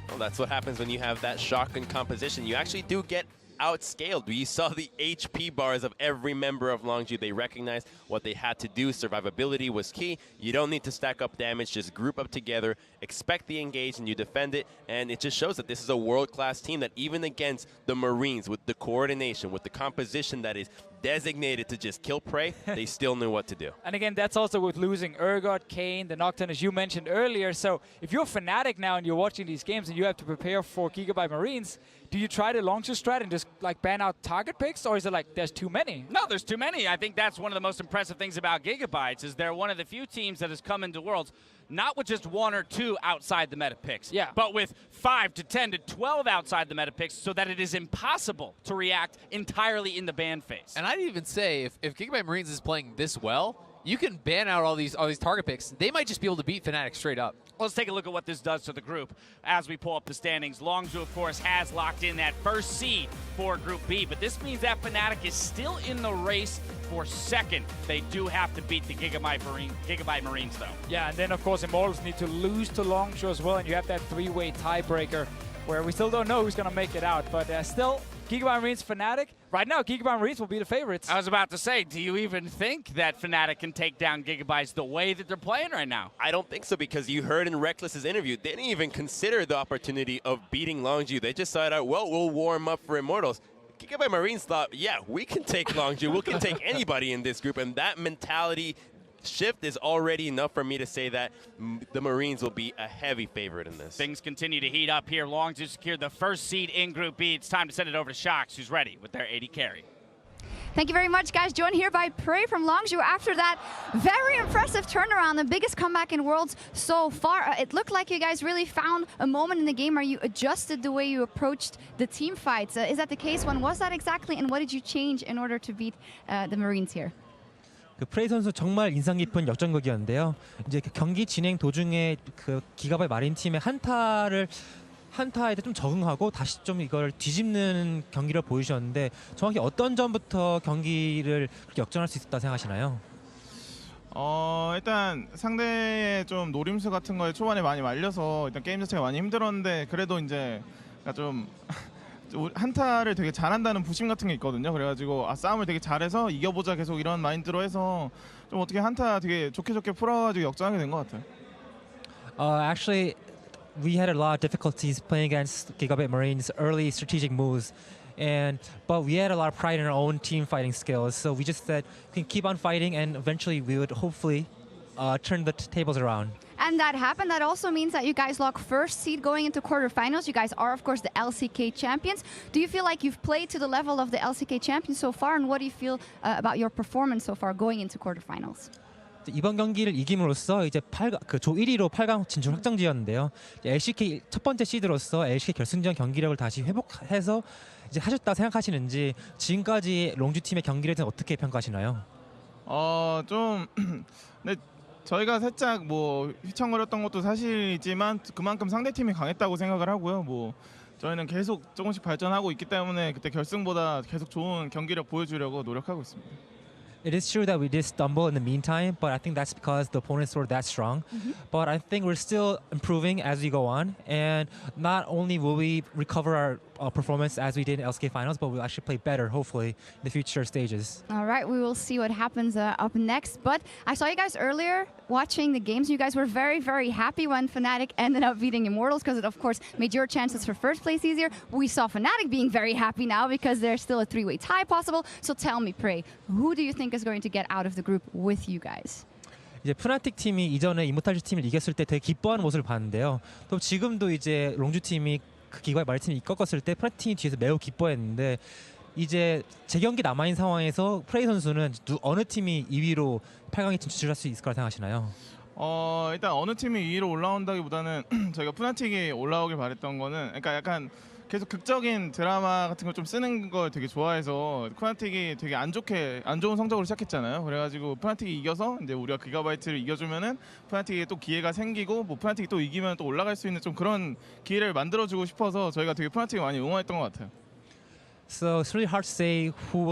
Well, that's what happens when you have that shotgun composition. You actually do get outscaled. We saw the HP bars of every member of Longzhu. They recognized what they had to do. Survivability was key. You don't need to stack up damage. Just group up together, expect the engage, and you defend it. And it just shows that this is a world-class team that even against the Marines, with the coordination, with the composition that is designated to just kill prey, they still knew what to do. And again, that's also with losing Urgot, Kayn, the Nocturne, as you mentioned earlier. So if you're a Fnatic now and you're watching these games and you have to prepare for GIGABYTE Marines, do you try the Longzhu strat and just like ban out target picks, or is it like there's too many? No, there's too many. I think that's one of the most impressive things about GIGABYTE is they're one of the few teams that has come into Worlds not with just one or two outside the meta picks, but with 5 to 10 to 12 outside the meta picks, so that it is impossible to react entirely in the ban phase. And I'd even say if GIGABYTE Marines is playing this well, you can ban out all these target picks. They might just be able to beat Fnatic straight up. Let's take a look at what this does to the group as we pull up the standings. Longzhu, of course, has locked in that first seed for Group B, but this means that Fnatic is still in the race for second. They do have to beat the GIGABYTE Marines, though. Yeah, and then, of course, Immortals need to lose to Longzhu as well, and you have that three-way tiebreaker where we still don't know who's going to make it out, but still, GIGABYTE Marines, Fnatic. Right now, GIGABYTE Marines will be the favorites. I was about to say, do you even think that Fnatic can take down GIGABYTE the way that they're playing right now? I don't think so, because you heard in Reckless's interview, they didn't even consider the opportunity of beating Longzhu. They just thought, well, we'll warm up for Immortals. GIGABYTE Marines thought, yeah, we can take Longzhu. We can take anybody in this group, and that mentality shift is already enough for me to say that the Marines will be a heavy favorite in this. Things continue to heat up here. Longzhu secured the first seed in Group B. It's time to send it over to Shox, who's ready with their AD carry. Thank you very much, guys. Joined here by Prey from Longzhu after that very impressive turnaround, the biggest comeback in Worlds so far. It looked like you guys really found a moment in the game where you adjusted the way you approached the team fights. Is that the case? When was that exactly, and what did you change in order to beat the Marines here? 그 프레이 선수 정말 인상 깊은 역전극이었는데요. 이제 그 경기 진행 도중에 그 기가바이트 마린 팀의 한타에 좀 적응하고 다시 좀 이걸 뒤집는 경기를 보여주셨는데 정확히 어떤 점부터 경기를 그렇게 역전할 수 있었다 생각하시나요? 일단 상대의 좀 노림수 같은 거에 초반에 많이 말려서 일단 게임 자체가 많이 힘들었는데 그래도 이제 좀 한타를 되게 잘한다는 부심 같은 게 있거든요. 그래가지고 싸움을 되게 잘해서 이겨보자 계속 이런 마인드로 해서 좀 어떻게 한타 되게 좋게 풀어가지고 역전하게 된 것 같아요. Actually, we had a lot of difficulties playing against GIGABYTE Marines' early strategic moves, but we had a lot of pride in our own team fighting skills. So we just said we can keep on fighting, and eventually we would hopefully turn the tables around. And that happened. That also means that you guys lock first seed going into quarterfinals. You guys are, of course, the LCK champions. Do you feel like you've played to the level of the LCK champions so far? And what do you feel about your performance so far going into quarterfinals? 이번 경기를 이김으로써 이제 조 1위로 8강 진출 확정지었는데요. LCK 첫 번째 시드로서 LCK 결승전 경기력을 다시 회복해서 이제 하셨다 생각하시는지 지금까지 롱주 팀의 경기를 어떻게 평가하시나요? 네, 저희가 살짝 뭐 휘청거렸던 것도 사실이지만 그만큼 상대팀이 강했다고 생각을 하고요. 뭐 저희는 계속 조금씩 발전하고 있기 때문에 그때 결승보다 계속 좋은 경기력 보여주려고 노력하고 있습니다. It is true that we did stumble in the meantime, but I think that's because the opponents were that strong. But I think we're still improving as we go on, and not only will we recover our performance as we did in LCK finals, but we'll actually play better, hopefully, in the future stages. All right, we will see what happens up next. But I saw you guys earlier watching the games. You guys were very, very happy when Fnatic ended up beating Immortals because it, of course, made your chances for first place easier. We saw Fnatic being very happy now because there's still a three-way tie possible. So tell me, Prey, who do you think is going to get out of the group with you guys? 이제 푸나틱 팀이 이전에 이모탈즈 팀을 이겼을 때 되게 기뻐하는 모습을 봤는데요. 또 지금도 이제 롱주 팀이 그 기가바이트 마린 팀이 이끌었을 때 푸나틱 팀이 뒤에서 매우 기뻐했는데 이제 재경기 남아있는 상황에서 프레이 선수는 어느 팀이 2위로 8강에 진출할 수 있을 거라 생각하시나요? 일단 어느 팀이 2위로 올라온다기보다는 저희가 푸나틱이 올라오길 바랬던 거는 그러니까 약간 계속 극적인 드라마 같은 걸 좀 쓰는 걸 되게 좋아해서 푸나틱이 되게 안 좋은 성적으로 시작했잖아요. 그래가지고 푸나틱이 이겨서 이제 우리가 기가바이트를 이겨주면은 푸나틱이 또 기회가 생기고 뭐 푸나틱이 또 이기면 또 올라갈 수 있는 좀 그런 기회를 만들어주고 싶어서 저희가 되게 푸나틱을 많이 응원했던 것 같아요. So it's really hard to say who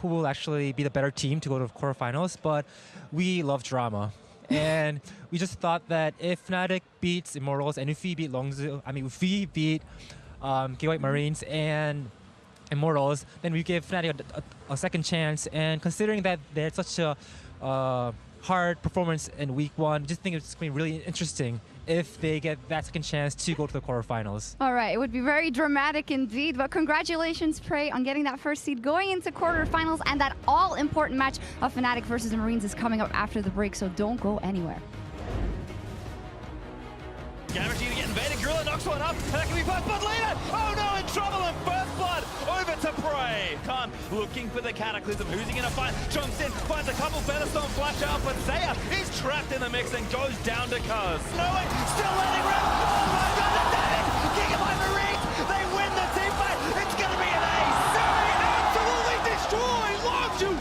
will actually be the better team to go to the quarterfinals, but we love drama. And we just thought that if Fnatic beats Immortals and if we beat if we beat GIGABYTE Marines and Immortals, then we give Fnatic a second chance. And considering that they had such a hard performance in week one, I just think it's going to be really interesting if they get that second chance to go to the quarterfinals. All right, it would be very dramatic indeed, but congratulations, Prey, on getting that first seed going into quarterfinals, and that all-important match of Fnatic versus the Marines is coming up after the break, so don't go anywhere. Guaranteed to get invaded. GorilllA knocks one up. That can be first blood later. Oh no, in trouble, and first blood over to Prey. Khan looking for the Cataclysm. Who's he going to find? Jumps in, finds a couple Featherstone flash out, but Xayah is trapped in the mix and goes down to Cuzz. Noway still letting rip. Oh my god, the damage! GIGABYTE Marines, they win the team fight. It's going to be an ace. They absolutely destroy Longzhu.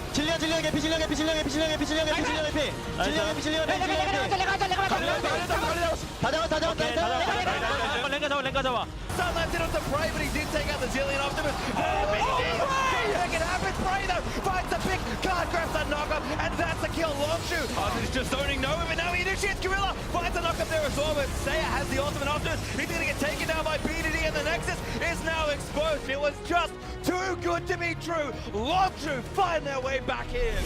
Sunlight did onto Prey, but he did take out the Zilean Optimus. Make it happen. Prey though finds the pick. Card grabs that knockup, and that's a kill. Longzhu is just owning Noway, but now he initiates GorilllA. Finds a knockup there as well, but Xayah has the ultimate Optimus. He's going to get taken down by BDD, and the Nexus is now exposed. It was just too good to be true. Longzhu find their way back in.